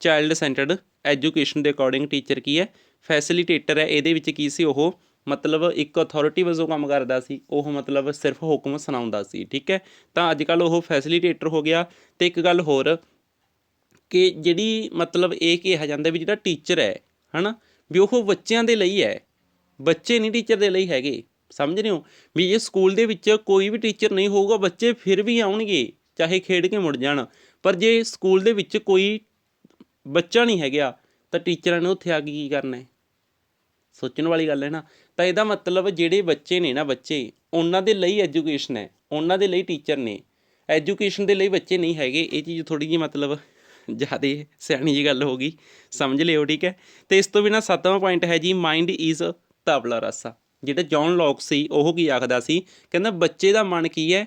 ਚਾਈਲਡ ਸੈਂਟਰਡ ਐਜੂਕੇਸ਼ਨ ਦੇ ਅਕੋਰਡਿੰਗ ਟੀਚਰ ਕੀ ਹੈ, ਫੈਸਿਲੀਟੇਟਰ ਹੈ। ਇਹਦੇ ਵਿੱਚ ਕੀ ਸੀ, ਉਹ ਮਤਲਬ ਇੱਕ ਅਥੋਰਿਟੀ ਵਜੋਂ ਕੰਮ ਕਰਦਾ ਸੀ, ਉਹ ਮਤਲਬ ਸਿਰਫ ਹੁਕਮ ਸੁਣਾਉਂਦਾ ਸੀ, ਠੀਕ ਹੈ। ਤਾਂ ਅੱਜ ਕੱਲ੍ਹ ਉਹ ਫੈਸਿਲੀਟੇਟਰ ਹੋ ਗਿਆ। ਅਤੇ ਇੱਕ ਗੱਲ ਹੋਰ ਕਿ ਜਿਹੜੀ ਮਤਲਬ ਇਹ ਕਿਹਾ ਜਾਂਦਾ ਵੀ ਜਿਹੜਾ ਟੀਚਰ ਹੈ ਨਾ, ਵੀ ਉਹ ਬੱਚਿਆਂ ਦੇ ਲਈ ਹੈ, ਬੱਚੇ ਨਹੀਂ ਟੀਚਰ ਦੇ ਲਈ ਹੈਗੇ, ਸਮਝ ਰਹੇ ਹੋ। ਵੀ ਜੇ ਸਕੂਲ ਦੇ ਵਿੱਚ ਕੋਈ ਵੀ ਟੀਚਰ ਨਹੀਂ ਹੋਊਗਾ, ਬੱਚੇ ਫਿਰ ਵੀ ਆਉਣਗੇ ਚਾਹੇ ਖੇਡ ਕੇ ਮੁੜ ਜਾਣ, ਪਰ ਜੇ ਸਕੂਲ ਦੇ ਵਿੱਚ ਕੋਈ ਬੱਚਾ ਨਹੀਂ ਹੈਗਾ ਤਾਂ ਟੀਚਰਾਂ ਨੇ ਉੱਥੇ ਆ ਕੇ ਕੀ ਕਰਨਾ ਹੈ, ਸੋਚਣ ਵਾਲੀ ਗੱਲ ਹੈ ਨਾ। ਤਾਂ ਇਹਦਾ ਮਤਲਬ ਜਿਹੜੇ ਬੱਚੇ ਨੇ ਨਾ, ਬੱਚੇ ਉਹਨਾਂ ਦੇ ਲਈ ਐਜੂਕੇਸ਼ਨ ਹੈ, ਉਹਨਾਂ ਦੇ ਲਈ ਟੀਚਰ ਨੇ, ਐਜੂਕੇਸ਼ਨ ਦੇ ਲਈ ਬੱਚੇ ਨਹੀਂ ਹੈਗੇ। ਇਹ ਚੀਜ਼ ਥੋੜ੍ਹੀ ਜਿਹੀ ਮਤਲਬ ਜ਼ਿਆਦਾ ਸਿਆਣੀ ਜਿਹੀ ਗੱਲ ਹੋ ਗਈ, ਸਮਝ ਲਿਓ, ਠੀਕ ਹੈ। ਅਤੇ ਇਸ ਤੋਂ ਬਿਨਾਂ 7ਵਾਂ ਪੁਆਇੰਟ ਹੈ ਜੀ, ਮਾਈਂਡ ਇਜ਼ ਤਾਬਲਾ ਰਾਸਾ। ਜਿਹੜਾ ਜੌਨ ਲੌਕ ਸੀ ਉਹ ਕੀ ਆਖਦਾ ਸੀ, ਕਹਿੰਦਾ ਬੱਚੇ ਦਾ ਮਨ ਕੀ ਹੈ,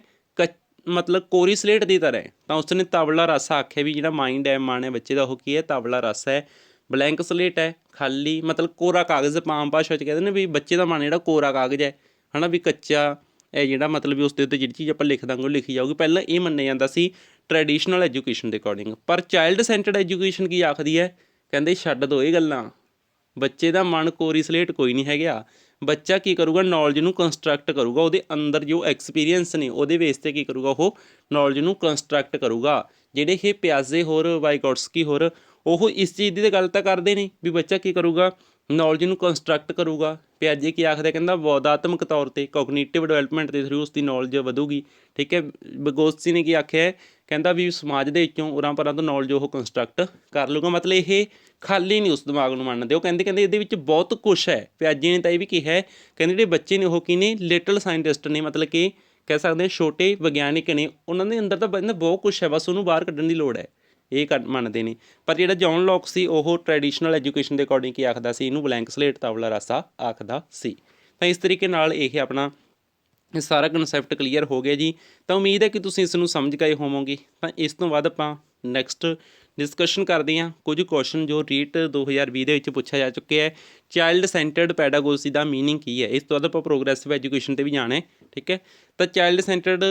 ਮਤਲਬ ਕੋਰੀ ਸਲੇਟ ਦੀ ਤਰ੍ਹਾਂ ਹੈ। ਤਾਂ ਉਸਨੇ ਤਾਬਲਾ ਰਾਸਾ ਆਖਿਆ ਵੀ ਜਿਹੜਾ ਮਾਈਂਡ ਹੈ, ਮਨ ਹੈ ਬੱਚੇ ਦਾ, ਉਹ ਕੀ ਹੈ, ਤਾਬਲਾ ਰਾਸਾ ਹੈ, ਬਲੈਂਕ ਸਲੇਟ ਹੈ, ਖਾਲੀ ਮਤਲਬ ਕੋਰਾ ਕਾਗਜ਼। ਆਮ ਭਾਸ਼ਾ 'ਚ ਕਹਿੰਦੇ ਨੇ ਵੀ ਬੱਚੇ ਦਾ ਮਨ ਜਿਹੜਾ ਕੋਰਾ ਕਾਗਜ਼ ਹੈ ਨਾ, ਵੀ ਕੱਚਾ ਇਹ ਜਿਹੜਾ ਮਤਲਬ ਵੀ ਉਸ ਦੇ ਉੱਤੇ ਜਿਹੜੀ ਚੀਜ਼ ਆਪਾਂ ਲਿਖ ਦਾਂਗੇ ਉਹ ਲਿਖੀ ਜਾਊਗੀ। ਪਹਿਲਾਂ ਇਹ ਮੰਨਿਆ ਜਾਂਦਾ ਸੀ ਟਰੈਡੀਸ਼ਨਲ ਐਜੂਕੇਸ਼ਨ ਦੇ ਅਕੋਰਡਿੰਗ। ਪਰ ਚਾਈਲਡ ਸੈਂਟਰਡ ਐਜੂਕੇਸ਼ਨ ਕੀ ਆਖਦੀ ਹੈ, ਕਹਿੰਦੇ ਛੱਡ ਦਿਓ ਇਹ ਗੱਲਾਂ, ਬੱਚੇ ਦਾ ਮਨ ਕੋਰੀ ਸਲੇਟ ਕੋਈ ਨਹੀਂ ਹੈਗਾ। ਬੱਚਾ ਕੀ ਕਰੂਗਾ, ਨੌਲੇਜ ਨੂੰ ਕੰਸਟਰਕਟ ਕਰੂਗਾ, ਉਹਦੇ ਅੰਦਰ ਜੋ ਐਕਸਪੀਰੀਅੰਸ ਨੇ ਉਹਦੇ ਬੇਸ 'ਤੇ ਕੀ ਕਰੂਗਾ, ਉਹ ਨੌਲੇਜ ਨੂੰ ਕੰਸਟਰਕਟ ਕਰੂਗਾ। ਜਿਹੜੇ ਇਹ ਪਿਆਜ਼ੇ ਹੋਰ ਵਾਈਗੋਟਸਕੀ ਹੋਰ ਉਹ ਇਸ ਚੀਜ਼ ਦੀ ਤਾਂ ਗੱਲ ਤਾਂ ਕਰਦੇ ਨੇ ਵੀ ਬੱਚਾ ਕੀ ਕਰੂਗਾ, ਨੌਲੇਜ ਨੂੰ ਕੰਸਟਰਕਟ ਕਰੂਗਾ। ਪਿਆਜੇ ਕੀ ਆਖਦਾ, ਕਹਿੰਦਾ ਬੌਧਾਤਮਕ ਤੌਰ 'ਤੇ ਕੋਗਨੀਟਿਵ ਡਿਵੈਲਪਮੈਂਟ ਦੇ ਥਰੂ ਉਸ ਦੀ ਨੌਲੇਜ ਵਧੂਗੀ, ਠੀਕ ਹੈ। ਵਿਗੋਤਸਕੀ ਨੇ ਕੀ ਆਖਿਆ, ਕਹਿੰਦਾ ਵੀ ਸਮਾਜ ਦੇ ਵਿੱਚੋਂ ਉਰਾਂ ਪਰਾਂ ਤੋਂ ਨੌਲੇਜ ਉਹ ਕੰਸਟਰਕਟ ਕਰ ਲੂਗਾ। ਮਤਲਬ ਇਹ ਖਾਲੀ ਨਹੀਂ ਉਸ ਦਿਮਾਗ ਨੂੰ ਮੰਨਦੇ, ਉਹ ਕਹਿੰਦੇ ਇਹਦੇ ਵਿੱਚ ਬਹੁਤ ਕੁਛ ਹੈ। ਪਿਆਜੇ ਨੇ ਤਾਂ ਇਹ ਵੀ ਕਿਹਾ, ਕਹਿੰਦੇ ਜਿਹੜੇ ਬੱਚੇ ਨੇ ਉਹ ਕੀ ਨੇ, ਲਿਟਲ ਸਾਇੰਟਿਸਟ ਨੇ, ਮਤਲਬ ਕਿ ਕਹਿ ਸਕਦੇ ਹਾਂ ਛੋਟੇ ਵਿਗਿਆਨਿਕ ਨੇ, ਉਹਨਾਂ ਦੇ ਅੰਦਰ ਤਾਂ ਬਹੁਤ ਕੁਛ ਹੈ, ਬਸ ਉਹਨੂੰ ਬਾਹਰ ਕੱਢਣ ਦੀ ਲੋੜ ਹੈ, ਇਹ ਮੰਨਦੇ ਨੇ। ਪਰ ਜਿਹੜਾ ਜੌਨ ਲੌਕ ਸੀ ਉਹ ਟਰੈਡੀਸ਼ਨਲ ਐਜੂਕੇਸ਼ਨ ਦੇ ਅਕੋਰਡਿੰਗ ਕੀ ਆਖਦਾ ਸੀ, ਇਹਨੂੰ ਬਲੈਂਕ ਸਲੇਟ ਤਾਬਲਾ ਰਾਸਾ ਆਖਦਾ ਸੀ। ਤਾਂ ਇਸ ਤਰੀਕੇ ਨਾਲ ਇਹ ਆਪਣਾ ਸਾਰਾ ਕਨਸੈਪਟ ਕਲੀਅਰ ਹੋ ਗਿਆ ਜੀ। ਤਾਂ ਉਮੀਦ ਹੈ ਕਿ ਤੁਸੀਂ ਇਸ ਨੂੰ ਸਮਝ ਗਏ ਹੋਵੋਗੇ। ਤਾਂ ਇਸ ਤੋਂ ਬਾਅਦ ਆਪਾਂ ਨੈਕਸਟ ਡਿਸਕਸ਼ਨ ਕਰਦੇ ਹਾਂ ਕੁਝ ਕੁਐਸਚਨ ਜੋ ਰੀਟ 2020 ਦੇ ਵਿੱਚ ਪੁੱਛਿਆ ਜਾ ਚੁੱਕਿਆ ਹੈ। ਚਾਈਲਡ ਸੈਂਟਰਡ ਪੈਡਾਗੋਜੀ ਦਾ ਮੀਨਿੰਗ ਕੀ ਹੈ, ਇਸ ਤੋਂ ਬਾਅਦ ਆਪਾਂ ਪ੍ਰੋਗਰੈਸਿਵ ਐਜੂਕੇਸ਼ਨ 'ਤੇ ਵੀ ਜਾਣਾ ਹੈ, ਠੀਕ ਹੈ। ਤਾਂ ਚਾਈਲਡ ਸੈਂਟਰਡ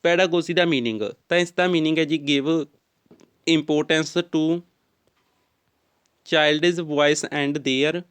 ਪੈਡਾਗੋਜੀ ਦਾ ਮੀਨਿੰਗ, ਤਾਂ ਇਸ ਦਾ ਮੀਨਿੰਗ ਹੈ ਜੀ, give importance to child's voice and their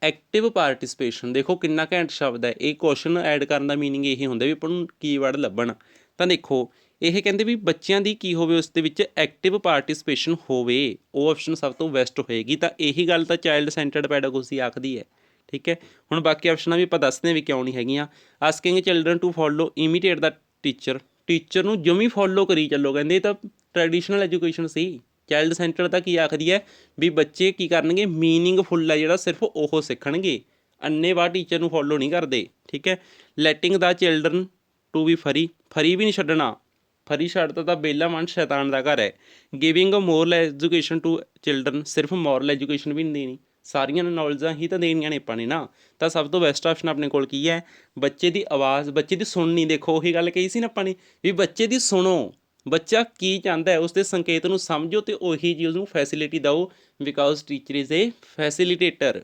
active participation. ਦੇਖੋ ਕਿੰਨਾ ਘੈਂਟ ਸ਼ਬਦ ਹੈ। ਇਹ ਕੁਐਸਚਨ ਐਡ ਕਰਨ ਦਾ ਮੀਨਿੰਗ ਇਹੀ ਹੁੰਦਾ ਵੀ ਆਪਾਂ ਨੂੰ ਕੀਵਰਡ ਲੱਭਣ। ਤਾਂ ਦੇਖੋ ਇਹ ਕਹਿੰਦੇ ਵੀ ਬੱਚਿਆਂ ਦੀ ਕੀ ਹੋਵੇ, ਉਸ ਦੇ ਵਿੱਚ ਐਕਟਿਵ ਪਾਰਟੀਸਪੇਸ਼ਨ ਹੋਵੇ, ਉਹ ਆਪਸ਼ਨ ਸਭ ਤੋਂ ਬੈਸਟ ਹੋਏਗੀ। ਤਾਂ ਇਹੀ ਗੱਲ ਤਾਂ ਚਾਈਲਡ ਸੈਂਟਰਡ ਪੈਡਾਗੋਜੀ ਆਖਦੀ ਹੈ, ਠੀਕ ਹੈ। ਹੁਣ ਬਾਕੀ ਆਪਸ਼ਨਾਂ ਵੀ ਆਪਾਂ ਦੱਸਦੇ ਹਾਂ ਵੀ ਕਿਉਂ ਨਹੀਂ ਹੈਗੀਆਂ। Asking children to follow imitate the teacher, teacher ਨੂੰ ਜਮੀ ਫੋਲੋ ਕਰੀ ਚੱਲੋ, ਕਹਿੰਦੇ ਇਹ ਤਾਂ ਟਰੈਡੀਸ਼ਨਲ ਐਜੂਕੇਸ਼ਨ ਸੀ। ਚਾਈਲਡ ਸੈਂਟਰ ਤਾਂ ਕੀ ਆਖਦੀ ਹੈ ਵੀ ਬੱਚੇ ਕੀ ਕਰਨਗੇ, ਮੀਨਿੰਗਫੁੱਲ ਹੈ ਜਿਹੜਾ ਸਿਰਫ ਉਹ ਸਿੱਖਣਗੇ, ਅੰਨੇਵਾਹ ਟੀਚਰ ਨੂੰ ਫੋਲੋ ਨਹੀਂ ਕਰਦੇ, ਠੀਕ ਹੈ। Letting the children to be free, free ਵੀ ਨਹੀਂ ਛੱਡਣਾ, ਫਰੀ ਛੱਡਦਾ ਤਾਂ ਬੇਲਾ ਮਨ ਸ਼ੈਤਾਨ ਦਾ ਘਰ ਹੈ। Giving moral education to children, ਸਿਰਫ ਮੋਰਲ ਐਜੂਕੇਸ਼ਨ ਵੀ ਨਹੀਂ ਦੇਣੀ, ਸਾਰੀਆਂ ਨੌਲੇਜਾਂ ਹੀ ਤਾਂ ਦੇਣੀਆਂ ਨੇ ਆਪਾਂ ਨੇ ਨਾ। ਤਾਂ ਸਭ ਤੋਂ ਬੈਸਟ ਆਪਸ਼ਨ ਆਪਣੇ ਕੋਲ ਕੀ ਹੈ, ਬੱਚੇ ਦੀ ਆਵਾਜ਼, ਬੱਚੇ ਦੀ ਸੁਣਨੀ। ਦੇਖੋ ਉਹੀ ਗੱਲ ਕਹੀ ਸੀ ਨਾ ਆਪਾਂ ਨੇ ਵੀ ਬੱਚੇ ਦੀ ਸੁਣੋ, ਬੱਚਾ ਕੀ ਚਾਹੁੰਦਾ ਹੈ ਉਸ ਦੇ ਸੰਕੇਤ ਨੂੰ ਸਮਝੋ ਅਤੇ ਉਹੀ ਚੀਜ਼ ਨੂੰ ਫੈਸਿਲਿਟੀ ਦਿਓ, because teacher is A facilitator,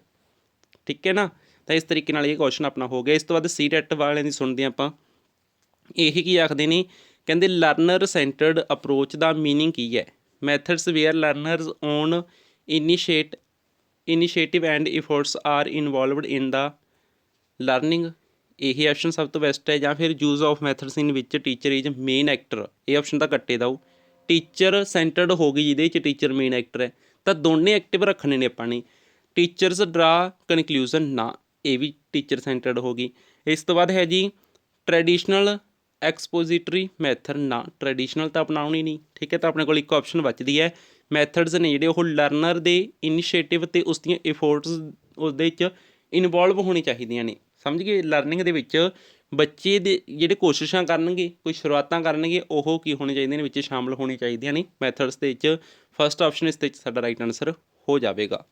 ਠੀਕ ਹੈ ਨਾ। ਤਾਂ ਇਸ ਤਰੀਕੇ ਨਾਲ ਇਹ ਕੁਐਸਚਨ ਆਪਣਾ ਹੋ ਗਿਆ। ਇਸ ਤੋਂ ਬਾਅਦ CTET ਵਾਲਿਆਂ ਦੀ ਸੁਣਦੇ ਹਾਂ ਆਪਾਂ। ਇਹੀ ਕੀ ਆਖਦੇ ਨੇ, ਕਹਿੰਦੇ ਲਰਨਰ ਸੈਂਟਰਡ ਅਪਰੋਚ ਦਾ ਮੀਨਿੰਗ ਕੀ ਹੈ। Methods where learners own initiative and efforts are involved in the learning. ਇਹੀ ਆਪਸ਼ਨ ਸਭ ਤੋਂ ਬੈਸਟ ਹੈ। ਜਾਂ ਫਿਰ ਯੂਜ਼ ਆਫ ਮੈਥਡਸ ਇਨ ਵਿੱਚ ਟੀਚਰ ਇਜ਼ ਮੇਨ ਐਕਟਰ, ਇਹ ਆਪਸ਼ਨ ਤਾਂ ਕੱਟੇ ਦਓ। ਟੀਚਰ ਸੈਂਟਰਡ ਹੋ ਗਈ ਜਿਹਦੇ ਵਿੱਚ ਟੀਚਰ ਮੇਨ ਐਕਟਰ ਹੈ, ਤਾਂ ਦੋਨੇ ਐਕਟਿਵ ਰੱਖਣੇ ਨੇ ਆਪਾਂ ਨੇ। ਟੀਚਰਸ ਡਰਾ ਕਨਕਲੂਜ਼ਨ ਨਾ, ਇਹ ਵੀ ਟੀਚਰ ਸੈਂਟਰਡ ਹੋ ਗਈ। ਇਸ ਤੋਂ ਬਾਅਦ ਹੈ ਜੀ ਟਰੈਡੀਸ਼ਨਲ ਐਕਸਪੋਜ਼ਿਟਰੀ ਮੈਥਡ ਨਾ, ਟਰੈਡੀਸ਼ਨਲ ਤਾਂ ਅਪਣਾਉਣੀ ਨਹੀਂ, ਠੀਕ ਹੈ। ਤਾਂ ਆਪਣੇ ਕੋਲ ਇੱਕ ਆਪਸ਼ਨ ਬਚਦੀ ਹੈ। ਮੈਥਡਸ ਨੇ ਜਿਹੜੇ ਉਹ ਲਰਨਰ ਦੇ ਇਨੀਸ਼ੀਏਟਿਵ ਅਤੇ ਉਸ ਦੀਆਂ ਇਫੋਰਟਸ ਉਹਦੇ ਵਿੱਚ ਇਨਵੋਲਵ ਹੋਣੀ ਚਾਹੀਦੀਆਂ ਨੇ। ਸਮਝ ਗਏ, ਲਰਨਿੰਗ ਦੇ ਵਿੱਚ ਬੱਚੇ ਦੇ ਜਿਹੜੇ ਕੋਸ਼ਿਸ਼ਾਂ ਕਰਨਗੇ, ਕੋਈ ਸ਼ੁਰੂਆਤਾਂ ਕਰਨਗੇ, ਉਹ ਕੀ ਹੋਣੇ ਚਾਹੀਦੀਆਂ ਨੇ, ਵਿੱਚ ਸ਼ਾਮਲ ਹੋਣੀ ਚਾਹੀਦੀਆਂ ਨੇ ਮੈਥਡਸ ਦੇ ਵਿੱਚ। ਫਸਟ ਆਪਸ਼ਨ ਇਸ ਦੇ ਵਿੱਚ ਸਾਡਾ ਰਾਈਟ ਆਨਸਰ ਹੋ ਜਾਵੇਗਾ।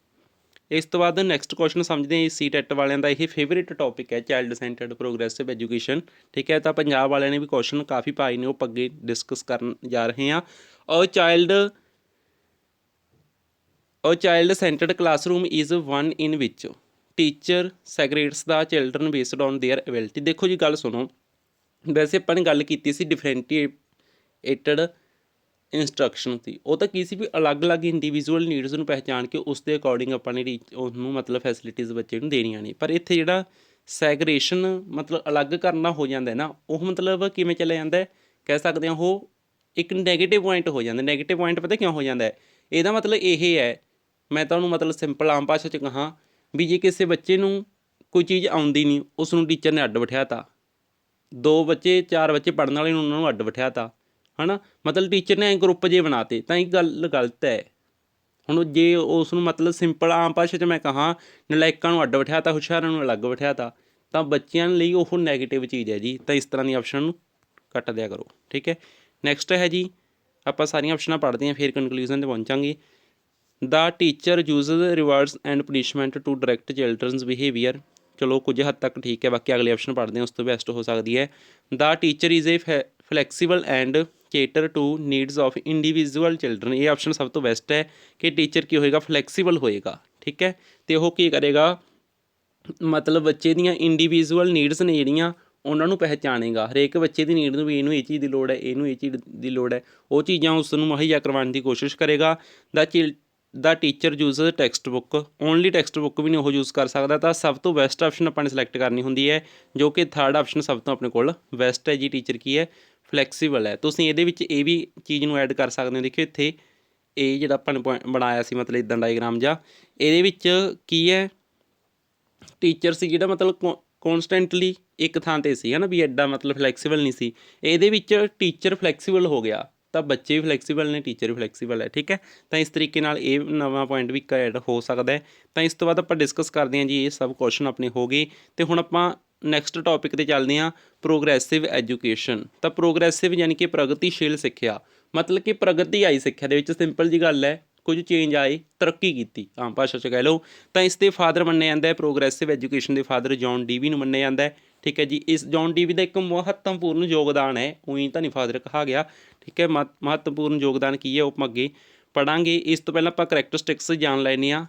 ਇਸ ਤੋਂ ਬਾਅਦ ਨੈਕਸਟ ਕੁਐਸਚਨ ਸਮਝਦੇ ਹਾਂ। ਸੀ ਟੈਟ ਵਾਲਿਆਂ ਦਾ ਇਹ ਫੇਵਰੇਟ ਟੌਪਿਕ ਹੈ, ਚਾਈਲਡ ਸੈਂਟਰਡ ਪ੍ਰੋਗਰੈਸਿਵ ਐਜੂਕੇਸ਼ਨ, ਠੀਕ ਹੈ। ਤਾਂ ਪੰਜਾਬ ਵਾਲਿਆਂ ਨੇ ਵੀ ਕੁਐਸਚਨ ਕਾਫੀ ਪਾਏ ਨੇ, ਉਹ ਅੱਗੇ ਡਿਸਕਸ ਕਰਨ ਜਾ ਰਹੇ ਹਾਂ। Child centred classroom is one in which teacher segregates the children based on their ability. ਦੇਖੋ ਜੀ, ਗੱਲ ਸੁਣੋ, ਵੈਸੇ ਆਪਾਂ ਨੇ ਗੱਲ ਕੀਤੀ ਸੀ ਡਿਫਰੈਂਟੀਏਟਡ ਇੰਸਟਰਕਸ਼ਨ ਦੀ। ਉਹ ਤਾਂ ਕੀ ਸੀ ਵੀ ਅਲੱਗ-ਅਲੱਗ ਇੰਡੀਵਿਜੂਅਲ ਨੀਡਸ ਨੂੰ ਪਹਿਚਾਣ ਕੇ ਉਸ ਦੇ ਅਕੋਰਡਿੰਗ ਆਪਾਂ ਨੇ ਉਹਨੂੰ ਮਤਲਬ ਫੈਸਿਲਿਟੀਜ਼ ਬੱਚੇ ਨੂੰ ਦੇਣੀਆਂ ਨੇ। ਪਰ ਇੱਥੇ ਜਿਹੜਾ ਸੈਗਰੇਸ਼ਨ ਮਤਲਬ ਅਲੱਗ ਕਰਨਾ ਹੋ ਜਾਂਦਾ ਨਾ, ਉਹ ਮਤਲਬ ਕਿਵੇਂ ਚੱਲਿਆ ਜਾਂਦਾ, ਕਹਿ ਸਕਦੇ ਹਾਂ ਉਹ ਇੱਕ ਨੈਗੇਟਿਵ ਪੁਆਇੰਟ ਹੋ ਜਾਂਦਾ। ਨੈਗੇਟਿਵ ਪੁਆਇੰਟ ਪਤਾ ਕਿਉਂ ਹੋ ਜਾਂਦਾ, ਇਹਦਾ ਮਤਲਬ ਇਹ ਹੈ, ਮੈਂ ਤੁਹਾਨੂੰ ਮਤਲਬ ਸਿੰਪਲ ਆਮ ਭਾਸ਼ਾ 'ਚ ਕਹਾਂ ਵੀ ਜੇ ਕਿਸੇ ਬੱਚੇ ਨੂੰ ਕੋਈ ਚੀਜ਼ ਆਉਂਦੀ ਨਹੀਂ, ਉਸ ਨੂੰ ਟੀਚਰ ਨੇ ਅੱਡ ਬਿਠਾ ਤਾ। 2 ਬੱਚੇ 4 ਬੱਚੇ ਪੜ੍ਹਨ ਵਾਲੇ ਨੂੰ ਉਹਨਾਂ ਨੂੰ ਅੱਡ ਬਿਠਾ ਤਾ, ਹੈ ਨਾ। ਮਤਲਬ ਟੀਚਰ ਨੇ ਗਰੁੱਪ ਜੇ ਬਣਾਤੇ, ਤਾਂ ਇਹ ਗੱਲ ਗਲਤ ਹੈ। ਹੁਣ ਜੇ ਉਸ ਨੂੰ ਮਤਲਬ ਸਿੰਪਲ ਆਮ ਭਾਸ਼ਾ 'ਚ ਮੈਂ ਕਹਾਂ ਨਲਾਇਕਾਂ ਨੂੰ ਅੱਡ ਬਿਠਾ ਤਾ, ਹੁਸ਼ਿਆਰਾਂ ਨੂੰ ਅਲੱਗ ਬਿਠਾ ਤਾ, ਤਾਂ ਬੱਚਿਆਂ ਲਈ ਉਹ ਨੈਗੇਟਿਵ ਚੀਜ਼ ਹੈ ਜੀ। ਤਾਂ ਇਸ ਤਰ੍ਹਾਂ ਦੀ ਆਪਸ਼ਨ ਨੂੰ ਕੱਟ ਦਿਆ ਕਰੋ, ਠੀਕ ਹੈ। ਨੈਕਸਟ ਹੈ ਜੀ, ਆਪਾਂ ਸਾਰੀਆਂ ਆਪਸ਼ਨਾਂ ਪੜ੍ਹਦੇ ਹਾਂ, ਫਿਰ ਕਨਕਲੂਜਨ 'ਤੇ ਪਹੁੰਚਾਂਗੇ। The teacher uses rewards and punishment to direct children's behaviour. ਚਲੋ ਕੁਝ ਹੱਦ ਤੱਕ ਠੀਕ ਹੈ, ਬਾਕੀ ਅਗਲੇ ਆਪਸ਼ਨ ਪੜ੍ਹਦੇ ਹਾਂ, ਉਸ ਤੋਂ ਬੈਸਟ ਹੋ ਸਕਦੀ ਹੈ। The teacher is a flexible and cater to needs of individual children. ਇਹ ਆਪਸ਼ਨ ਸਭ ਤੋਂ ਬੈਸਟ ਹੈ ਕਿ ਟੀਚਰ ਕੀ ਹੋਏਗਾ, ਫਲੈਕਸੀਬਲ ਹੋਏਗਾ, ਠੀਕ ਹੈ। ਅਤੇ ਉਹ ਕੀ ਕਰੇਗਾ, ਮਤਲਬ ਬੱਚੇ ਦੀਆਂ ਇੰਡੀਵਿਜੂਅਲ ਨੀਡਸ ਨੇ ਜਿਹੜੀਆਂ ਉਹਨਾਂ ਨੂੰ ਪਹਿਚਾਣੇਗਾ। ਹਰੇਕ ਬੱਚੇ ਦੀ ਨੀਡ ਨੂੰ ਵੀ ਇਹਨੂੰ ਇਹ ਚੀਜ਼ ਦੀ ਲੋੜ ਹੈ, ਇਹਨੂੰ ਇਹ ਚੀਜ਼ ਦੀ ਲੋੜ ਹੈ, ਉਹ ਚੀਜ਼ਾਂ ਉਸ ਨੂੰ ਮੁਹੱਈਆ ਕਰਵਾਉਣ ਦੀ ਕੋਸ਼ਿਸ਼ ਕਰੇਗਾ। The teacher use text book, only text book ਵੀ ਨਹੀਂ ਉਹ ਯੂਜ਼ ਕਰ ਸਕਦਾ। ਤਾਂ ਸਭ ਤੋਂ ਬੈਸਟ ਆਪਸ਼ਨ ਆਪਾਂ ਨੇ ਸਿਲੈਕਟ ਕਰਨੀ ਹੁੰਦੀ ਹੈ, ਜੋ ਕਿ ਥਰਡ ਆਪਸ਼ਨ ਸਭ ਤੋਂ ਆਪਣੇ ਕੋਲ ਬੈਸਟ ਹੈ ਜੀ। ਟੀਚਰ ਕੀ ਹੈ, ਫਲੈਕਸੀਬਲ ਹੈ। ਤੁਸੀਂ ਇਹਦੇ ਵਿੱਚ ਇਹ ਵੀ ਚੀਜ਼ ਨੂੰ ਐਡ ਕਰ ਸਕਦੇ ਹੋ। ਦੇਖਿਓ ਇੱਥੇ ਇਹ ਜਿਹੜਾ ਆਪਾਂ ਨੇ ਬਣਾਇਆ ਸੀ ਮਤਲਬ ਇੱਦਾਂ ਡਾਇਗਰਾਮ ਜਾਂ, ਇਹਦੇ ਵਿੱਚ ਕੀ ਹੈ, ਟੀਚਰ ਸੀ ਜਿਹੜਾ ਮਤਲਬ ਕੋਨਸਟੈਂਟਲੀ ਇੱਕ ਥਾਂ 'ਤੇ ਸੀ, ਹੈ ਨਾ, ਵੀ ਐਡਾ ਮਤਲਬ ਫਲੈਕਸੀਬਲ ਨਹੀਂ ਸੀ। ਇਹਦੇ ਵਿੱਚ ਟੀਚਰ ਫਲੈਕਸੀਬਲ ਹੋ ਗਿਆ, ਤਾਂ ਬੱਚੇ ਵੀ ਫਲੈਕਸੀਬਲ ਨੇ, ਟੀਚਰ ਵੀ ਫਲੈਕਸੀਬਲ ਹੈ, ਠੀਕ ਹੈ। ਤਾਂ ਇਸ ਤਰੀਕੇ ਨਾਲ ਇਹ ਨਵਾਂ ਪੁਆਇੰਟ ਵੀ ਐਡ ਹੋ ਸਕਦਾ ਹੈ। ਤਾਂ ਇਸ ਤੋਂ ਬਾਅਦ ਆਪਾਂ ਡਿਸਕਸ ਕਰਦੇ ਹਾਂ ਜੀ, ਇਹ ਸਭ ਕੁਐਸਚਨ ਆਪਣੇ ਹੋ ਗਏ। ਅਤੇ ਹੁਣ ਆਪਾਂ ਨੈਕਸਟ ਟੌਪਿਕ 'ਤੇ ਚੱਲਦੇ ਹਾਂ, ਪ੍ਰੋਗਰੈਸਿਵ ਐਜੂਕੇਸ਼ਨ। ਤਾਂ ਪ੍ਰੋਗਰੈਸਿਵ ਯਾਨੀ ਕਿ ਪ੍ਰਗਤੀਸ਼ੀਲ ਸਿੱਖਿਆ, ਮਤਲਬ ਕਿ ਪ੍ਰਗਤੀ ਆਈ ਸਿੱਖਿਆ ਦੇ ਵਿੱਚ। ਸਿੰਪਲ ਜੀ ਗੱਲ ਹੈ, ਕੁਝ ਚੇਂਜ ਆਏ, ਤਰੱਕੀ ਕੀਤੀ, ਆਮ ਭਾਸ਼ਾ 'ਚ ਕਹਿ ਲਓ। ਤਾਂ ਇਸ ਦੇ ਫਾਦਰ ਮੰਨਿਆ ਜਾਂਦਾ ਹੈ, ਪ੍ਰੋਗਰੈਸਿਵ ਐਜੂਕੇਸ਼ਨ ਦੇ ਫਾਦਰ ਜੌਨ ਡੀਵੀ ਨੂੰ ਮੰਨਿਆ ਜਾਂਦਾ ਹੈ, ਠੀਕ ਹੈ ਜੀ। ਇਸ ਜੌਨ ਡੀਵੀ ਦਾ ਇੱਕ ਮਹੱਤਵਪੂਰਨ ਯੋਗਦਾਨ ਹੈ, ਉਹੀ ਤਾਂ ਨਹੀਂ ਫਾਦਰ ਕਹਾ ਗਿਆ, ਠੀਕ ਹੈ। ਮਹੱਤਵਪੂਰਨ ਯੋਗਦਾਨ ਕੀ ਹੈ ਉਹ ਆਪਾਂ ਅੱਗੇ ਪੜ੍ਹਾਂਗੇ। ਇਸ ਤੋਂ ਪਹਿਲਾਂ ਆਪਾਂ ਕਰੈਕਟਰਿਸਟਿਕਸ ਜਾਣ ਲੈਂਦੇ ਹਾਂ।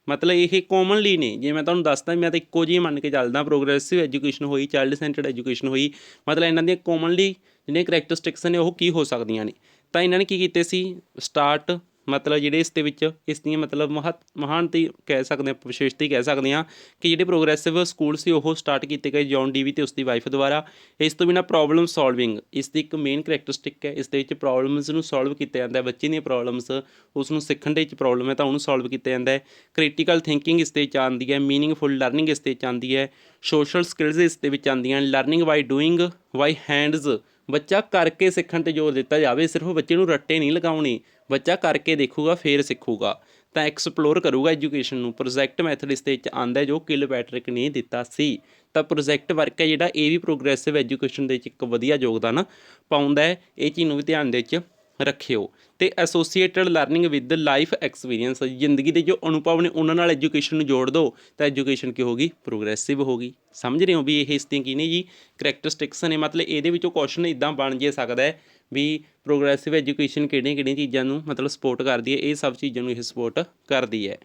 ਮਤਲਬ ਇਹ ਕੋਮਨਲੀ ਨੇ, ਜੇ ਮੈਂ ਤੁਹਾਨੂੰ ਦੱਸਦਾ ਮੈਂ ਤਾਂ ਇੱਕੋ ਜਿਹੀ ਮੰਨ ਕੇ ਚੱਲਦਾ, ਪ੍ਰੋਗਰੈਸਿਵ ਐਜੂਕੇਸ਼ਨ ਹੋਈ, ਚਾਈਲਡ ਸੈਂਟਰਡ ਐਜੂਕੇਸ਼ਨ ਹੋਈ, ਮਤਲਬ ਇਹਨਾਂ ਦੀਆਂ ਕੋਮਨਲੀ ਜਿਹੜੀਆਂ ਕਰੈਕਟਰਿਸਟਿਕਸ ਨੇ ਉਹ ਕੀ ਹੋ ਸਕਦੀਆਂ ਨੇ। ਤਾਂ ਇਹਨਾਂ ਨੇ ਕੀ ਕੀਤੇ ਸੀ, ਸਟਾਰਟ ਮਤਲਬ ਜਿਹੜੇ ਇਸ ਦੇ ਵਿੱਚ ਇਸ ਦੀਆਂ ਮਤਲਬ ਮਹਾਨਤੀ ਕਹਿ ਸਕਦੇ ਹਾਂ, ਵਿਸ਼ੇਸ਼ਤਾ ਹੀ ਕਹਿ ਸਕਦੇ ਹਾਂ ਕਿ ਜਿਹੜੇ ਪ੍ਰੋਗਰੈਸਿਵ ਸਕੂਲ ਸੀ ਉਹ ਸਟਾਰਟ ਕੀਤੇ ਗਏ ਜੌਨ ਡੀਵੀ ਅਤੇ ਉਸ ਦੀ ਵਾਈਫ ਦੁਆਰਾ। ਇਸ ਤੋਂ ਬਿਨਾਂ ਪ੍ਰੋਬਲਮ ਸੋਲਵਿੰਗ ਇਸ ਦੀ ਇੱਕ ਮੇਨ ਕਰੈਕਟਰਿਸਟਿਕ ਹੈ। ਇਸ ਦੇ ਵਿੱਚ ਪ੍ਰੋਬਲਮਸ ਨੂੰ ਸੋਲਵ ਕੀਤਾ ਜਾਂਦਾ, ਬੱਚੇ ਦੀਆਂ ਪ੍ਰੋਬਲਮਸ, ਉਸ ਨੂੰ ਸਿੱਖਣ ਦੇ ਵਿੱਚ ਪ੍ਰੋਬਲਮ ਹੈ ਤਾਂ ਉਹਨੂੰ ਸੋਲਵ ਕੀਤਾ ਜਾਂਦਾ ਹੈ। ਕ੍ਰਿਟੀਕਲ ਥਿੰਕਿੰਗ ਇਸ ਦੇ ਵਿੱਚ ਆਉਂਦੀ ਹੈ, ਮੀਨਿੰਗਫੁਲ ਲਰਨਿੰਗ ਇਸ ਦੇ ਵਿੱਚ ਆਉਂਦੀ ਹੈ, ਸੋਸ਼ਲ ਸਕਿੱਲਸ ਇਸ ਦੇ ਵਿੱਚ ਆਉਂਦੀਆਂ, learning by doing by hands, ਬੱਚਾ ਕਰਕੇ ਸਿੱਖਣ 'ਤੇ ਜ਼ੋਰ ਦਿੱਤਾ ਜਾਵੇ। ਸਿਰਫ ਬੱਚੇ ਨੂੰ ਰੱਟੇ ਨਹੀਂ ਲਗਾਉਣੇ, ਬੱਚਾ ਕਰਕੇ ਦੇਖੂਗਾ ਫਿਰ ਸਿੱਖੂਗਾ, ਤਾਂ ਐਕਸਪਲੋਰ ਕਰੂਗਾ ਐਜੂਕੇਸ਼ਨ ਨੂੰ। ਪ੍ਰੋਜੈਕਟ ਮੈਥਡ ਇਸ ਦੇ ਵਿੱਚ ਆਉਂਦਾ ਜੋ ਕਿਲਪੈਟਰਿਕ ਨੇ ਦਿੱਤਾ ਸੀ। ਤਾਂ ਪ੍ਰੋਜੈਕਟ ਵਰਕ ਹੈ ਜਿਹੜਾ, ਇਹ ਵੀ ਪ੍ਰੋਗਰੈਸਿਵ ਐਜੂਕੇਸ਼ਨ ਦੇ ਵਿੱਚ ਇੱਕ ਵਧੀਆ ਯੋਗਦਾਨ ਪਾਉਂਦਾ ਹੈ। ਇਹ ਚੀਜ਼ ਨੂੰ ਵੀ ਧਿਆਨ ਦੇ ਵਿੱਚ ਰੱਖਿਓ। ਅਤੇ associated learning with life experience, ਜ਼ਿੰਦਗੀ ਦੇ ਜੋ ਅਨੁਭਵ ਨੇ ਉਹਨਾਂ ਨਾਲ ਐਜੂਕੇਸ਼ਨ ਨੂੰ ਜੋੜ ਦਿਓ ਤਾਂ ਐਜੂਕੇਸ਼ਨ ਕੀ ਹੋ ਗਈ, ਪ੍ਰੋਗਰੈਸਿਵ ਹੋ ਗਈ। ਸਮਝ ਰਹੇ ਹੋ ਵੀ ਇਹ ਇਸ ਦੀਆਂ ਕੀ ਨੇ ਜੀ, ਕਰੈਕਟਰਿਸਟਿਕਸ ਨੇ। ਮਤਲਬ ਇਹਦੇ ਵਿੱਚੋਂ ਕੁਐਸਚਨ ਇੱਦਾਂ ਬਣ ਜੇ ਸਕਦਾ ਹੈ ਵੀ ਪ੍ਰੋਗਰੈਸਿਵ ਐਜੂਕੇਸ਼ਨ ਕਿਹੜੀਆਂ ਚੀਜ਼ਾਂ ਨੂੰ ਮਤਲਬ ਸਪੋਰਟ ਕਰਦੀ ਹੈ, ਇਹ ਸਭ ਚੀਜ਼ਾਂ ਨੂੰ ਇਹ ਸਪੋਰਟ ਕਰਦੀ ਹੈ।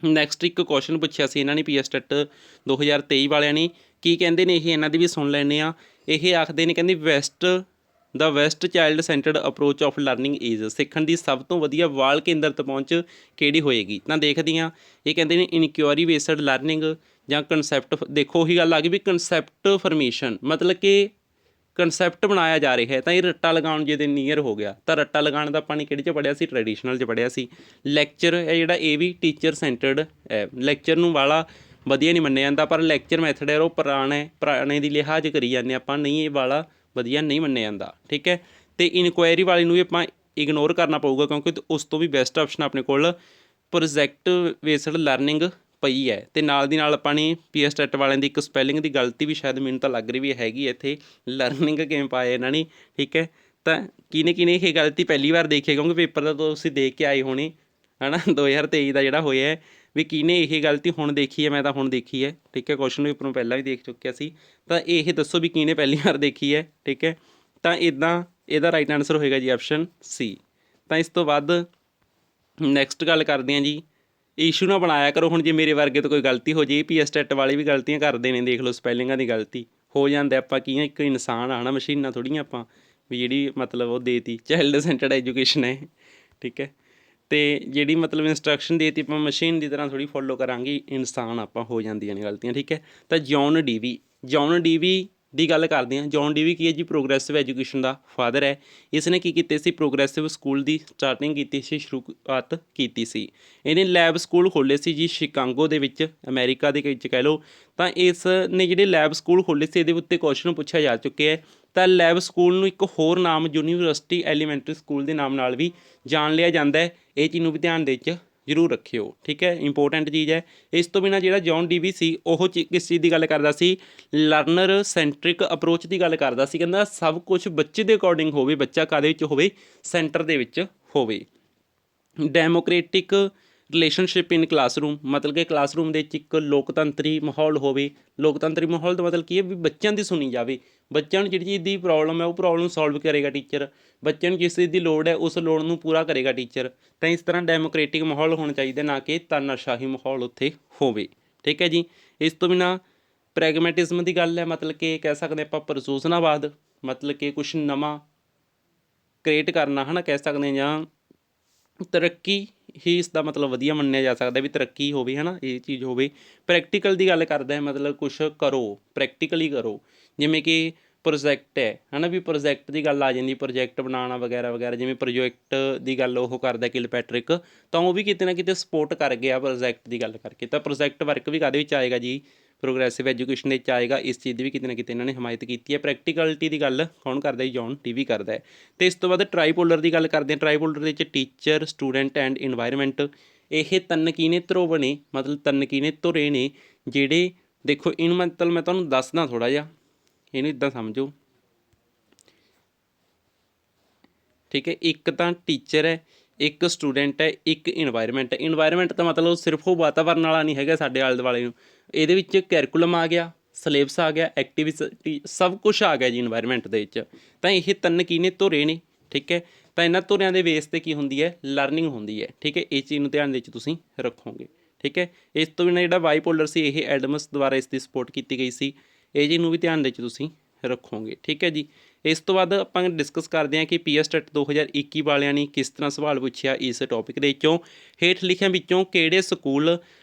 ਨੈਕਸਟ ਇੱਕ ਕੁਐਸਚਨ ਪੁੱਛਿਆ ਸੀ ਇਹਨਾਂ ਨੇ ਪੀਐਸ ਟੈਟ 2023 ਵਾਲਿਆਂ ਨੇ, ਕੀ ਕਹਿੰਦੇ ਨੇ ਇਹ, ਇਹਨਾਂ ਦੀ ਵੀ ਸੁਣ ਲੈਂਦੇ ਹਾਂ। ਇਹ ਆਖਦੇ ਨੇ, ਕਹਿੰਦੇ the best child centred approach of learning is, ਸਿੱਖਣ ਦੀ ਸਭ ਤੋਂ ਵਧੀਆ ਬਾਲ ਕੇਂਦਰਿਤ ਪਹੁੰਚ ਕਿਹੜੀ ਹੋਏਗੀ। ਤਾਂ ਦੇਖਦੇ ਹਾਂ, ਇਹ ਕਹਿੰਦੇ ਨੇ ਇਨਕੁਆਇਰੀ ਬੇਸਡ ਲਰਨਿੰਗ ਜਾਂ ਕਨਸੈਪਟ। ਦੇਖੋ ਉਹੀ ਗੱਲ ਆ ਗਈ ਵੀ ਕਨਸੈਪਟ ਫਰਮੇਸ਼ਨ, ਮਤਲਬ ਕਿ ਕਨਸੈਪਟ ਬਣਾਇਆ ਜਾ ਰਿਹਾ ਹੈ। ਤਾਂ ਇਹ ਰੱਟਾ ਲਗਾਉਣ ਜਿਹਦੇ ਨੀਅਰ ਹੋ ਗਿਆ। ਤਾਂ ਰੱਟਾ ਲਗਾਉਣ ਦਾ ਆਪਾਂ ਨੇ ਕਿਹੜੇ 'ਚ ਪੜ੍ਹਿਆ ਸੀ, ਟਰੈਡੀਸ਼ਨਲ 'ਚ ਪੜ੍ਹਿਆ ਸੀ। ਲੈਕਚਰ ਹੈ ਜਿਹੜਾ ਇਹ ਵੀ ਟੀਚਰ ਸੈਂਟਰਡ ਹੈ। ਲੈਕਚਰ ਨੂੰ ਵਾਲਾ ਵਧੀਆ ਨਹੀਂ ਮੰਨਿਆ ਜਾਂਦਾ, ਪਰ ਲੈਕਚਰ ਮੈਥਡ ਹੈ ਉਹ ਪੁਰਾਣੇ ਦੀ ਲਿਹਾਜ਼ ਕਰੀ ਜਾਂਦੇ ਆਪਾਂ, ਨਹੀਂ ਇਹ ਵਾਲਾ ਵਧੀਆ ਨਹੀਂ ਮੰਨਿਆ ਜਾਂਦਾ। ਠੀਕ ਹੈ, ਅਤੇ ਇਨਕੁਆਇਰੀ ਵਾਲੀ ਨੂੰ ਵੀ ਆਪਾਂ ਇਗਨੋਰ ਕਰਨਾ ਪਊਗਾ, ਕਿਉਂਕਿ ਉਸ ਤੋਂ ਵੀ ਬੈਸਟ ਆਪਸ਼ਨ ਆਪਣੇ ਕੋਲ ਪ੍ਰੋਜੈਕਟ ਬੇਸਡ ਲਰਨਿੰਗ ਪਈ ਹੈ। ਅਤੇ ਨਾਲ ਦੀ ਨਾਲ ਆਪਾਂ ਨੇ ਪੀਐਸ ਟੈਟ ਵਾਲਿਆਂ ਦੀ ਇੱਕ ਸਪੈਲਿੰਗ ਦੀ ਗਲਤੀ ਵੀ ਸ਼ਾਇਦ ਮੈਨੂੰ ਤਾਂ ਲੱਗ ਰਹੀ ਵੀ ਹੈਗੀ ਇੱਥੇ, ਲਰਨਿੰਗ ਕਿਵੇਂ ਪਾਇਆ ਇਹਨਾਂ ਨੇ। ਠੀਕ ਹੈ, ਤਾਂ ਕਿਹਨੇ ਇਹ ਗਲਤੀ ਪਹਿਲੀ ਵਾਰ ਦੇਖੀ, ਕਿਉਂਕਿ ਪੇਪਰ ਦਾ ਤੁਸੀਂ ਦੇਖ ਕੇ ਆਏ ਹੋਣੇ ਹੈ ਨਾ, 2023 ਦਾ ਜਿਹੜਾ ਹੋਇਆ ਹੈ, ਵੀ ਕਿਹਨੇ ਇਹ ਗਲਤੀ ਹੁਣ ਦੇਖੀ ਹੈ। ਮੈਂ ਤਾਂ ਹੁਣ ਦੇਖੀ ਹੈ। ਠੀਕ ਹੈ, ਕੁਐਸਚਨ ਪੇਪਰ ਨੂੰ ਪਹਿਲਾਂ ਵੀ ਦੇਖ ਚੁੱਕਿਆ ਸੀ। ਤਾਂ ਇਹ ਦੱਸੋ ਵੀ ਕਿਹਨੇ ਪਹਿਲੀ ਵਾਰ ਦੇਖੀ ਹੈ। ਠੀਕ ਹੈ, ਤਾਂ ਇੱਦਾਂ ਇਹਦਾ ਰਾਈਟ ਆਨਸਰ ਹੋਏਗਾ ਜੀ ਆਪਸ਼ਨ ਸੀ। ਤਾਂ ਇਸ ਤੋਂ ਬਾਅਦ ਨੈਕਸਟ ਗੱਲ ਕਰਦੇ ਹਾਂ ਜੀ, ਇਸ਼ੂ ਨਾ ਬਣਾਇਆ ਕਰੋ। ਹੁਣ ਜੇ ਮੇਰੇ ਵਰਗੇ ਤੋਂ ਕੋਈ ਗਲਤੀ ਹੋ ਜੇ, ਪੀਐਸ ਟੈਟ ਵਾਲੇ ਵੀ ਗਲਤੀਆਂ ਕਰਦੇ ਨੇ, ਦੇਖ ਲਓ ਸਪੈਲਿੰਗਾਂ ਦੀ ਗਲਤੀ ਹੋ ਜਾਂਦਾ। ਆਪਾਂ ਕੀ ਇੱਕ ਇਨਸਾਨ ਆ ਨਾ, ਮਸ਼ੀਨਾਂ ਥੋੜ੍ਹੀਆਂ ਆਪਾਂ ਵੀ ਜਿਹੜੀ ਮਤਲਬ ਉਹ ਦੇਤੀ ਚਾਈਲਡ ਸੈਂਟਰਡ ਐਜੂਕੇਸ਼ਨ ਹੈ। ਠੀਕ ਹੈ, ਅਤੇ ਜਿਹੜੀ ਮਤਲਬ ਇੰਸਟਰਕਸ਼ਨ ਦੇਤੀ ਆਪਾਂ ਮਸ਼ੀਨ ਦੀ ਤਰ੍ਹਾਂ ਥੋੜ੍ਹੀ ਫੋਲੋ ਕਰਾਂਗੇ, ਇਨਸਾਨ ਆਪਾਂ ਹੋ ਜਾਂਦੀਆਂ ਨੇ ਗਲਤੀਆਂ। ਠੀਕ ਹੈ, ਤਾਂ ਜੌਨ ਡੀਵੀ ਦੀ ਗੱਲ ਕਰਦੇ ਹਾਂ। ਜੌਨ ਡੀਵੀ ਕੀ ਹੈ ਜੀ, ਪ੍ਰੋਗਰੈਸਿਵ ਐਜੂਕੇਸ਼ਨ ਦਾ ਫਾਦਰ ਹੈ। ਇਸ ਨੇ ਕੀ ਕੀਤੇ ਸੀ, ਪ੍ਰੋਗਰੈਸਿਵ ਸਕੂਲ ਦੀ ਸਟਾਰਟਿੰਗ ਕੀਤੀ ਸੀ, ਸ਼ੁਰੂਆਤ ਕੀਤੀ ਸੀ। ਇਹਨੇ ਲੈਬ ਸਕੂਲ ਖੋਲ੍ਹੇ ਸੀ ਜੀ ਸ਼ਿਕਾਗੋ ਦੇ ਵਿੱਚ, ਅਮਰੀਕਾ ਦੇ ਵਿੱਚ ਕਹਿ ਲਓ। ਤਾਂ ਇਸ ਨੇ ਜਿਹੜੇ ਲੈਬ ਸਕੂਲ ਖੋਲ੍ਹੇ ਸੀ, ਇਹਦੇ ਉੱਤੇ ਕੁਐਸਚਨ ਪੁੱਛਿਆ ਜਾ ਚੁੱਕਿਆ ਹੈ। ਤਾਂ ਲੈਬ ਸਕੂਲ ਨੂੰ ਇੱਕ ਹੋਰ ਨਾਮ ਯੂਨੀਵਰਸਿਟੀ ਐਲੀਮੈਂਟਰੀ ਸਕੂਲ ਦੇ ਨਾਮ ਨਾਲ ਵੀ ਜਾਣ ਲਿਆ ਜਾਂਦਾ ਹੈ। ਇਹ ਚੀਜ਼ ਨੂੰ ਵੀ ਧਿਆਨ ਦੇ 'ਚ ਜ਼ਰੂਰ ਰੱਖਿਓ। ਠੀਕ ਹੈ, ਇੰਪੋਰਟੈਂਟ ਚੀਜ਼ ਹੈ। ਇਸ ਤੋਂ ਬਿਨਾਂ ਜਿਹੜਾ ਜੌਨ ਡੀਵੀ ਸੀ, ਉਹ ਕਿਸ ਚੀਜ਼ ਦੀ ਗੱਲ ਕਰਦਾ ਸੀ, ਲਰਨਰ ਸੈਂਟਰਿਕ ਅਪਰੋਚ ਦੀ ਗੱਲ ਕਰਦਾ ਸੀ। ਕਹਿੰਦਾ ਸਭ ਕੁਛ ਬੱਚੇ ਦੇ ਅਕੋਰਡਿੰਗ ਹੋਵੇ, ਬੱਚਾ ਕਾਹਦੇ ਵਿੱਚ ਹੋਵੇ, ਸੈਂਟਰ ਦੇ ਵਿੱਚ ਹੋਵੇ। ਡੈਮੋਕ੍ਰੇਟਿਕ ਰਿਲੇਸ਼ਨਸ਼ਿਪ ਇਨ ਕਲਾਸਰੂਮ, ਮਤਲਬ ਕਿ ਕਲਾਸਰੂਮ ਦੇ ਵਿੱਚ ਇੱਕ ਲੋਕਤੰਤਰੀ ਮਾਹੌਲ ਹੋਵੇ। ਲੋਕਤੰਤਰੀ ਮਾਹੌਲ ਦਾ ਮਤਲਬ ਕੀ ਹੈ, ਵੀ ਬੱਚਿਆਂ ਦੀ ਸੁਣੀ ਜਾਵੇ। ਬੱਚਿਆਂ ਨੂੰ ਜਿਹੜੀ ਚੀਜ਼ ਦੀ ਪ੍ਰੋਬਲਮ ਹੈ ਉਹ ਪ੍ਰੋਬਲਮ ਸੋਲਵ ਕਰੇਗਾ ਟੀਚਰ। ਬੱਚਿਆਂ ਨੂੰ ਜਿਸ ਚੀਜ਼ ਦੀ ਲੋੜ ਹੈ ਉਸ ਲੋੜ ਨੂੰ ਪੂਰਾ ਕਰੇਗਾ ਟੀਚਰ। ਤਾਂ ਇਸ ਤਰ੍ਹਾਂ ਡੈਮੋਕ੍ਰੇਟਿਕ ਮਾਹੌਲ ਹੋਣਾ ਚਾਹੀਦਾ, ਨਾ ਕਿ ਤਾਨਾਸ਼ਾਹੀ ਮਾਹੌਲ ਉੱਥੇ ਹੋਵੇ। ਠੀਕ ਹੈ ਜੀ, ਇਸ ਤੋਂ ਬਿਨਾਂ ਪ੍ਰੈਗਮੈਟਿਜ਼ਮ ਦੀ ਗੱਲ ਹੈ, ਮਤਲਬ ਕਿ ਕਹਿ ਸਕਦੇ ਆਪਾਂ ਪ੍ਰਯੋਜਨਾਵਾਦ, ਮਤਲਬ ਕਿ ਕੁਛ ਨਵਾਂ ਕ੍ਰੀਏਟ ਕਰਨਾ ਹੈ ਨਾ, ਕਹਿ ਸਕਦੇ ਹਾਂ। ਜਾਂ ਤਰੱਕੀ ਹੀ ਇਸ ਦਾ ਮਤਲਬ ਵਧੀਆ ਮੰਨਿਆ ਜਾ ਸਕਦਾ, ਵੀ ਤਰੱਕੀ ਹੋਵੇ ਹੈ ਨਾ, ਇਹ ਚੀਜ਼ ਹੋਵੇ। ਪ੍ਰੈਕਟੀਕਲ ਦੀ ਗੱਲ ਕਰਦਾ ਹੈ, ਮਤਲਬ ਕੁਛ ਕਰੋ, ਪ੍ਰੈਕਟੀਕਲੀ ਕਰੋ। ਜਿਵੇਂ ਕਿ ਪ੍ਰੋਜੈਕਟ ਹੈ ਨਾ, ਵੀ ਪ੍ਰੋਜੈਕਟ ਦੀ ਗੱਲ ਆ ਜਾਂਦੀ, ਪ੍ਰੋਜੈਕਟ ਬਣਾਉਣਾ ਵਗੈਰਾ ਵਗੈਰਾ। ਜਿਵੇਂ ਪ੍ਰੋਜੈਕਟ ਦੀ ਗੱਲ ਉਹ ਕਰਦਾ ਕਿਲਪੈਟਰਿਕ, ਤਾਂ ਉਹ ਵੀ ਕਿਤੇ ਨਾ ਕਿਤੇ ਸਪੋਰਟ ਕਰ ਗਿਆ ਪ੍ਰੋਜੈਕਟ ਦੀ ਗੱਲ ਕਰਕੇ। ਤਾਂ ਪ੍ਰੋਜੈਕਟ ਵਰਕ ਵੀ ਕਾਹਦੇ ਵਿੱਚ ਆਏਗਾ ਜੀ, ਪ੍ਰੋਗਰੈਸਿਵ ਐਜੂਕੇਸ਼ਨ ਦੇ ਵਿੱਚ ਆਏਗਾ। ਇਸ ਚੀਜ਼ ਦੀ ਵੀ ਕਿਤੇ ਨਾ ਕਿਤੇ ਇਹਨਾਂ ਨੇ ਹਮਾਇਤ ਕੀਤੀ ਹੈ। ਪ੍ਰੈਕਟੀਕਲਿਟੀ ਦੀ ਗੱਲ ਕੌਣ ਕਰਦਾ ਜੀ, ਜੌਨ ਡੀਵੀ ਕਰਦਾ ਹੈ। ਅਤੇ ਇਸ ਤੋਂ ਬਾਅਦ ਟਰਾਈਪੋਲਰ ਦੀ ਗੱਲ ਕਰਦੇ ਹਾਂ। ਟਰਾਈਪੋਲਰ ਦੇ ਵਿੱਚ ਟੀਚਰ, ਸਟੂਡੈਂਟ ਐਂਡ ਇਨਵਾਇਰਮੈਂਟ, ਇਹ ਤਿੰਨ ਕਿਹਨੇ ਧਰੁਵ ਨੇ, ਮਤਲਬ ਤਿੰਨ ਕਿਹਨੇ ਧੁਰੇ ਨੇ ਜਿਹੜੇ, ਦੇਖੋ ਇਹਨੂੰ ਮਤਲਬ ਮੈਂ ਤੁਹਾਨੂੰ ਦੱਸਦਾ ਥੋੜ੍ਹਾ ਜਿਹਾ, ਇਹਨੂੰ ਇੱਦਾਂ ਸਮਝੋ। ਠੀਕ ਹੈ, ਇੱਕ ਤਾਂ ਟੀਚਰ ਹੈ, ਇੱਕ ਸਟੂਡੈਂਟ ਹੈ, ਇੱਕ ਇਨਵਾਇਰਮੈਂਟ ਹੈ। ਇਨਵਾਇਰਮੈਂਟ ਤਾਂ ਮਤਲਬ ਸਿਰਫ ਉਹ ਵਾਤਾਵਰਨ ਵਾਲਾ ਨਹੀਂ ਹੈਗਾ ਸਾਡੇ ਆਲੇ ਦੁਆਲੇ ਨੂੰ, ਇਹਦੇ ਵਿੱਚ ਕੈਰੀਕੂਲਮ ਆ ਗਿਆ, ਸਿਲੇਬਸ ਆ ਗਿਆ, ਐਕਟੀਵਿਟੀ, ਸਭ ਕੁਛ ਆ ਗਿਆ ਜੀ ਇਨਵਾਇਰਮੈਂਟ ਦੇ ਵਿੱਚ। ਤਾਂ ਇਹ ਤਿੰਨ ਕਿਹਨੇ ਧੁਰੇ ਨੇ। ਠੀਕ ਹੈ, ਤਾਂ ਇਹਨਾਂ ਧੁਰਿਆਂ ਦੇ ਬੇਸ 'ਤੇ ਕੀ ਹੁੰਦੀ ਹੈ, ਲਰਨਿੰਗ ਹੁੰਦੀ ਹੈ। ਠੀਕ ਹੈ, ਇਸ ਚੀਜ਼ ਨੂੰ ਧਿਆਨ ਦੇ ਵਿੱਚ ਤੁਸੀਂ ਰੱਖੋਗੇ। ਠੀਕ ਹੈ, ਇਸ ਤੋਂ ਬਿਨਾਂ ਜਿਹੜਾ ਬਾਈਪੋਲਰ ਸੀ, ਇਹ ਐਡਮਸ ਦੁਆਰਾ ਇਸ ਦੀ ਸਪੋਰਟ ਕੀਤੀ ਗਈ ਸੀ। ਇਹ ਚੀਜ਼ ਨੂੰ ਵੀ ਧਿਆਨ ਦੇ ਵਿੱਚ ਤੁਸੀਂ ਰੱਖੋਗੇ। ਠੀਕ ਹੈ ਜੀ, ਇਸ ਤੋਂ ਬਾਅਦ ਆਪਾਂ ਡਿਸਕਸ ਕਰਦੇ ਹਾਂ ਕਿ ਪੀਐਸ ਟੈਟ 2021 ਵਾਲਿਆਂ ਨੇ ਕਿਸ ਤਰ੍ਹਾਂ ਸਵਾਲ ਪੁੱਛਿਆ ਇਸ ਟੌਪਿਕ ਦੇ ਵਿੱਚੋਂ। ਹੇਠ ਲਿਖਿਆਂ ਵਿੱਚੋਂ ਕਿਹੜੇ ਸਕੂਲ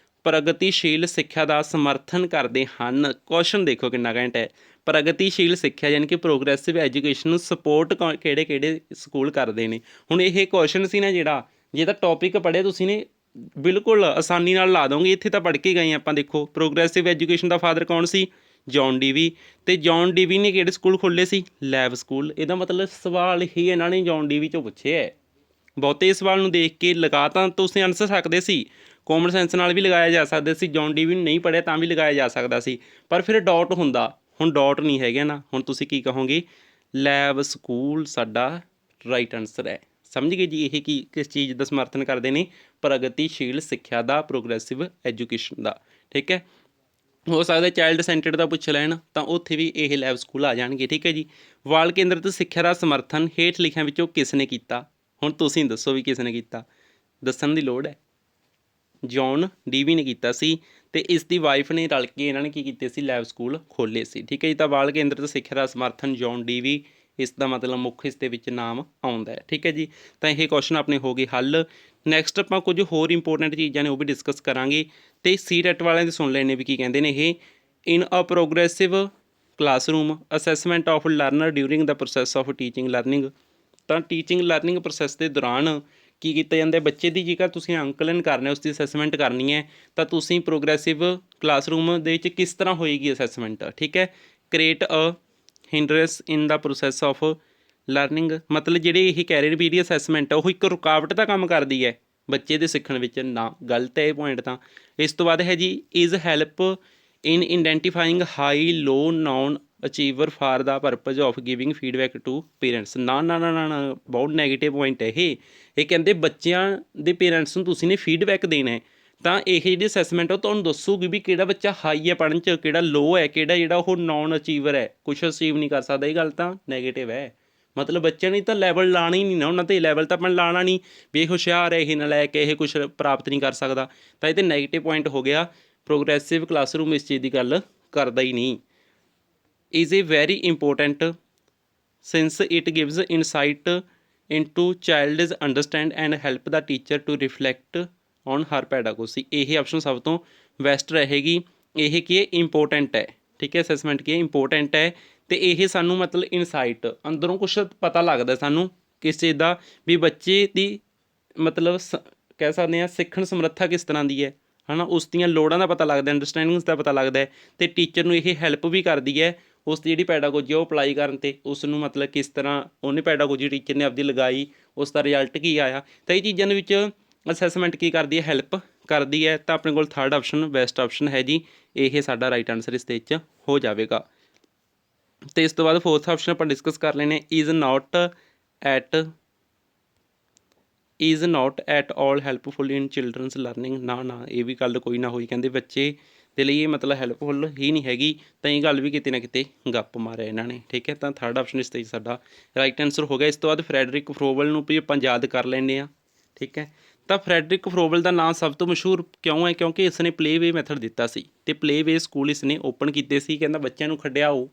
ਪ੍ਰਗਤੀਸ਼ੀਲ ਸਿੱਖਿਆ ਦਾ ਸਮਰਥਨ ਕਰਦੇ ਹਨ। ਕੁਐਸਚਨ ਦੇਖੋ ਕਿੰਨਾ ਘੈਂਟ ਹੈ, ਪ੍ਰਗਤੀਸ਼ੀਲ ਸਿੱਖਿਆ ਯਾਨੀ ਕਿ ਪ੍ਰੋਗਰੈਸਿਵ ਐਜੂਕੇਸ਼ਨ ਨੂੰ ਸਪੋਰਟ ਕਿਹੜੇ ਕਿਹੜੇ ਸਕੂਲ ਕਰਦੇ ਨੇ। ਹੁਣ ਇਹ ਕੁਐਸਚਨ ਸੀ ਨਾ ਜਿਹੜਾ, ਜੇ ਤਾਂ ਟੌਪਿਕ ਪੜ੍ਹਿਆ ਤੁਸੀਂ ਨੇ, ਬਿਲਕੁਲ ਆਸਾਨੀ ਨਾਲ ਲਾ ਦੋਗੇ। ਇੱਥੇ ਤਾਂ ਪੜ੍ਹ ਕੇ ਗਏ ਆਪਾਂ। ਦੇਖੋ ਪ੍ਰੋਗਰੈਸਿਵ ਐਜੂਕੇਸ਼ਨ ਦਾ ਫਾਦਰ ਕੌਣ ਸੀ, ਜੌਨ ਡੀਵੀ। ਅਤੇ ਜੌਨ ਡੀਵੀ ਨੇ ਕਿਹੜੇ ਸਕੂਲ ਖੋਲ੍ਹੇ ਸੀ, ਲੈਬ ਸਕੂਲ। ਇਹਦਾ ਮਤਲਬ ਸਵਾਲ ਹੀ ਇਹਨਾਂ ਨੇ ਜੌਨ ਡੀਵੀ 'ਚੋਂ ਪੁੱਛੇ ਹੈ। ਬਹੁਤੇ ਇਸ ਸਵਾਲ ਨੂੰ ਦੇਖ ਕੇ ਲਗਾ ਤਾਂ ਤੁਸੀਂ ਆਨਸਰ ਸਕਦੇ ਸੀ, ਕੋਮਨ ਸੈਂਸ ਨਾਲ ਵੀ ਲਗਾਇਆ ਜਾ ਸਕਦਾ ਸੀ। ਜੌਨ ਡੀਵੀ ਨੂੰ ਨਹੀਂ ਪੜ੍ਹਿਆ ਤਾਂ ਵੀ ਲਗਾਇਆ ਜਾ ਸਕਦਾ ਸੀ, ਪਰ ਫਿਰ ਡਾਊਟ ਹੁੰਦਾ। ਹੁਣ ਡਾਊਟ ਨਹੀਂ ਹੈਗਾ ਨਾ, ਹੁਣ ਤੁਸੀਂ ਕੀ ਕਹੋਗੇ, ਲੈਬ ਸਕੂਲ ਸਾਡਾ ਰਾਈਟ ਆਨਸਰ ਹੈ। ਸਮਝ ਗਏ ਜੀ, ਇਹ ਕੀ ਕਿਸ ਚੀਜ਼ ਦਾ ਸਮਰਥਨ ਕਰਦੇ ਨੇ, ਪ੍ਰਗਤੀਸ਼ੀਲ ਸਿੱਖਿਆ ਦਾ, ਪ੍ਰੋਗਰੈਸਿਵ ਐਜੂਕੇਸ਼ਨ ਦਾ। ਠੀਕ ਹੈ, ਹੋ ਸਕਦਾ ਚਾਈਲਡ ਸੈਂਟਰਡ ਦਾ ਪੁੱਛ ਲੈਣ, ਤਾਂ ਉੱਥੇ ਵੀ ਇਹ ਲੈਬ ਸਕੂਲ ਆ ਜਾਣਗੇ। ਠੀਕ ਹੈ ਜੀ, ਬਾਲ ਕੇਂਦਰਿਤ ਸਿੱਖਿਆ ਦਾ ਸਮਰਥਨ ਹੇਠ ਲਿਖਿਆਂ ਵਿੱਚੋਂ ਕਿਸ ਨੇ ਕੀਤਾ। ਹੁਣ ਤੁਸੀਂ ਦੱਸੋ ਵੀ ਕਿਸ ਨੇ ਕੀਤਾ, ਦੱਸਣ ਦੀ ਲੋੜ ਹੈ। ਜੌਨ ਡੀਵੀ ਨੇ ਕੀਤਾ ਸੀ, ਅਤੇ ਇਸ ਦੀ ਵਾਈਫ ਨੇ ਰਲ ਕੇ ਇਹਨਾਂ ਨੇ ਕੀ ਕੀਤੇ ਸੀ, ਲੈਬ ਸਕੂਲ ਖੋਲ੍ਹੇ ਸੀ। ਠੀਕ ਹੈ ਜੀ, ਤਾਂ ਬਾਲ ਕੇਂਦਰਿਤ ਸਿੱਖਿਆ ਦਾ ਸਮਰਥਨ ਜੌਨ ਡੀਵੀ ਇਸ ਦਾ ਮਤਲਬ ਮੁੱਖ ਇਸ ਦੇ ਵਿੱਚ ਨਾਮ ਆਉਂਦਾ ਹੈ। ਠੀਕ ਹੈ ਜੀ, ਤਾਂ ਇਹ ਕੁਐਸਚਨ ਆਪਣੇ ਹੋ ਗਏ ਹੱਲ। ਨੈਕਸਟ ਆਪਾਂ ਕੁਝ ਹੋਰ ਇੰਪੋਰਟੈਂਟ ਚੀਜ਼ਾਂ ਨੇ ਉਹ ਵੀ ਡਿਸਕਸ ਕਰਾਂਗੇ, ਅਤੇ ਸੀਟੈਟ ਵਾਲਿਆਂ ਦੇ ਸੁਣ ਲੈਣੇ ਵੀ ਕੀ ਕਹਿੰਦੇ ਨੇ ਇਹ। In a progressive classroom assessment of learner during the process of teaching learning. ਤਾਂ ਟੀਚਿੰਗ ਲਰਨਿੰਗ ਪ੍ਰੋਸੈਸ ਦੇ ਦੌਰਾਨ ਕੀ ਕੀਤਾ ਜਾਂਦਾ, ਬੱਚੇ ਦੀ ਜੇਕਰ ਤੁਸੀਂ ਅੰਕਲਨ ਕਰਨਾ, ਉਸ ਦੀ ਅਸੈਸਮੈਂਟ ਕਰਨੀ ਹੈ, ਤਾਂ ਤੁਸੀਂ ਪ੍ਰੋਗਰੈਸਿਵ ਕਲਾਸਰੂਮ ਦੇ ਵਿੱਚ ਕਿਸ ਤਰ੍ਹਾਂ ਹੋਏਗੀ ਅਸੈਸਮੈਂਟ। ਠੀਕ ਹੈ, create a hindrance in the process of learning, ਮਤਲਬ ਜਿਹੜੇ ਇਹ ਕਹਿ ਰਹੇ ਨੇ ਵੀ ਜਿਹੜੀ ਅਸੈਸਮੈਂਟ ਆ ਉਹ ਇੱਕ ਰੁਕਾਵਟ ਦਾ ਕੰਮ ਕਰਦੀ ਹੈ ਬੱਚੇ ਦੇ ਸਿੱਖਣ ਵਿੱਚ, ਨਾ ਗਲਤ ਹੈ ਇਹ ਪੁਆਇੰਟ। ਤਾਂ ਇਸ ਤੋਂ ਬਾਅਦ ਹੈ ਜੀ is help in identifying high low non achiever for the purpose of giving feedback to parents. ਨਾ ਨਾ ਨਾ ਨਾ ਬਹੁਤ ਨੈਗੇਟਿਵ ਪੁਆਇੰਟ ਹੈ ਇਹ ਕਹਿੰਦੇ ਬੱਚਿਆਂ ਦੇ ਪੇਰੈਂਟਸ ਨੂੰ ਤੁਸੀਂ ਨੇ ਫੀਡਬੈਕ ਦੇਣਾ ਹੈ, ਤਾਂ ਇਹ ਜਿਹੜੀ ਅਸੈਸਮੈਂਟ ਉਹ ਤੁਹਾਨੂੰ ਦੱਸੂਗੀ ਵੀ ਕਿਹੜਾ ਬੱਚਾ ਹਾਈ ਹੈ ਪੜ੍ਹਨ 'ਚ, ਕਿਹੜਾ ਲੋ ਹੈ, ਕਿਹੜਾ ਜਿਹੜਾ ਉਹ ਨੌਨ ਅਚੀਵਰ ਹੈ, ਕੁਛ ਅਚੀਵ ਨਹੀਂ ਕਰ ਸਕਦਾ। ਇਹ ਗੱਲ ਤਾਂ ਨੈਗੇਟਿਵ ਹੈ, ਮਤਲਬ ਬੱਚਿਆਂ ਨੇ ਤਾਂ ਲੈਵਲ ਲਾਣਾ ਹੀ ਨਹੀਂ ਨਾ, ਉਹਨਾਂ 'ਤੇ ਲੈਵਲ ਤਾਂ ਆਪਾਂ ਲਾਣਾ ਨਹੀਂ ਵੀ ਇਹ ਹੁਸ਼ਿਆਰ ਹੈ, ਇਹ ਨਲਾਇਕ ਹੈ, ਇਹ ਕੁਛ ਪ੍ਰਾਪਤ ਨਹੀਂ ਕਰ ਸਕਦਾ। ਤਾਂ ਇਹ 'ਤੇ ਨੈਗੇਟਿਵ ਪੁਆਇੰਟ ਹੋ ਗਿਆ। ਪ੍ਰੋਗਰੈਸਿਵ ਕਲਾਸਰੂਮ ਇਸ ਚੀਜ਼ ਦੀ ਗੱਲ ਕਰਦਾ ਹੀ ਨਹੀਂ। is a very important since it gives insight into child's understand and help the teacher to reflect on her pedagogy। ਇਹ ਆਪਸ਼ਨ ਸਭ ਤੋਂ ਬੈਸਟ ਰਹੇਗੀ। ਇਹ ਕੀ ਹੈ, ਇੰਪੋਰਟੈਂਟ ਹੈ। ਠੀਕ ਹੈ, ਅਸੈਸਮੈਂਟ ਕੀ ਹੈ, ਇੰਪੋਰਟੈਂਟ ਹੈ, ਅਤੇ ਇਹ ਸਾਨੂੰ ਮਤਲਬ ਇਨਸਾਈਟ ਅੰਦਰੋਂ ਕੁਛ ਪਤਾ ਲੱਗਦਾ ਸਾਨੂੰ ਕਿਸ ਚੀਜ਼ ਦਾ, ਵੀ ਬੱਚੇ ਦੀ ਮਤਲਬ ਕਹਿ ਸਕਦੇ ਹਾਂ ਸਿੱਖਣ ਸਮਰੱਥਾ ਕਿਸ ਤਰ੍ਹਾਂ ਦੀ ਹੈ ਨਾ, ਉਸ ਦੀਆਂ ਲੋੜਾਂ ਦਾ ਪਤਾ ਲੱਗਦਾ, ਅੰਡਰਸਟੈਂਡਿੰਗਸ ਦਾ ਪਤਾ ਲੱਗਦਾ ਹੈ, ਅਤੇ ਟੀਚਰ ਨੂੰ ਇਹ ਹੈਲਪ ਵੀ ਕਰਦੀ ਹੈ ਉਸ ਦੀ ਜਿਹੜੀ ਪੈਡਾਗੋਜੀ ਉਹ ਅਪਲਾਈ ਕਰਨ 'ਤੇ, ਉਸ ਨੂੰ ਮਤਲਬ ਕਿਸ ਤਰ੍ਹਾਂ ਉਹਨੇ ਪੈਡਾਗੋਜੀ ਟੀਚਰ ਨੇ ਆਪਦੀ ਲਗਾਈ, ਉਸ ਦਾ ਰਿਜ਼ਲਟ ਕੀ ਆਇਆ। ਤਾਂ ਇਹ ਚੀਜ਼ਾਂ ਦੇ ਵਿੱਚ ਅਸੈਸਮੈਂਟ ਕੀ ਕਰਦੀ ਹੈ, ਹੈਲਪ ਕਰਦੀ ਹੈ। ਤਾਂ ਆਪਣੇ ਕੋਲ ਥਰਡ ਆਪਸ਼ਨ ਬੈਸਟ ਆਪਸ਼ਨ ਹੈ ਜੀ, ਇਹ ਸਾਡਾ ਰਾਈਟ ਆਨਸਰ ਇਸ ਦੇ ਵਿੱਚ ਹੋ ਜਾਵੇਗਾ। ਅਤੇ ਇਸ ਤੋਂ ਬਾਅਦ ਫੋਰਥ ਆਪਸ਼ਨ ਆਪਾਂ ਡਿਸਕਸ ਕਰ ਲੈਂਦੇ, is not at all helpful in children's learning. ਨਾ ਨਾ ਇਹ ਵੀ ਗੱਲ ਕੋਈ ਨਾ ਹੋਈ, ਕਹਿੰਦੇ ਬੱਚੇ ਦੇ ਲਈ ਇਹ ਮਤਲਬ ਹੈਲਪਫੁਲ ਹੀ ਨਹੀਂ ਹੈਗੀ, ਤਾਂ ਇਹ ਗੱਲ ਵੀ ਕਿਤੇ ਨਾ ਕਿਤੇ ਗੱਪ ਮਾਰਿਆ ਇਹਨਾਂ ਨੇ। ਠੀਕ ਹੈ, ਤਾਂ ਥਰਡ ਆਪਸ਼ਨ ਇਸ 'ਤੇ ਸਾਡਾ ਰਾਈਟ ਆਨਸਰ ਹੋ ਗਿਆ। ਇਸ ਤੋਂ ਬਾਅਦ ਫਰੈਡਰਿਕ ਫਰੋਵਲ ਨੂੰ ਵੀ ਆਪਾਂ ਯਾਦ ਕਰ ਲੈਂਦੇ ਹਾਂ। ਠੀਕ ਹੈ, ਤਾਂ ਫਰੈਡਰਿਕ ਫਰੋਵਲ ਦਾ ਨਾਮ ਸਭ ਤੋਂ ਮਸ਼ਹੂਰ ਕਿਉਂ ਹੈ, ਕਿਉਂਕਿ ਇਸ ਨੇ ਪਲੇਵੇ ਮੈਥਡ ਦਿੱਤਾ ਸੀ, ਅਤੇ ਪਲੇਵੇ ਸਕੂਲ ਇਸ ਨੇ ਓਪਨ ਕੀਤੇ ਸੀ। ਕਹਿੰਦਾ ਬੱਚਿਆਂ ਨੂੰ ਖਿਡਾਓ,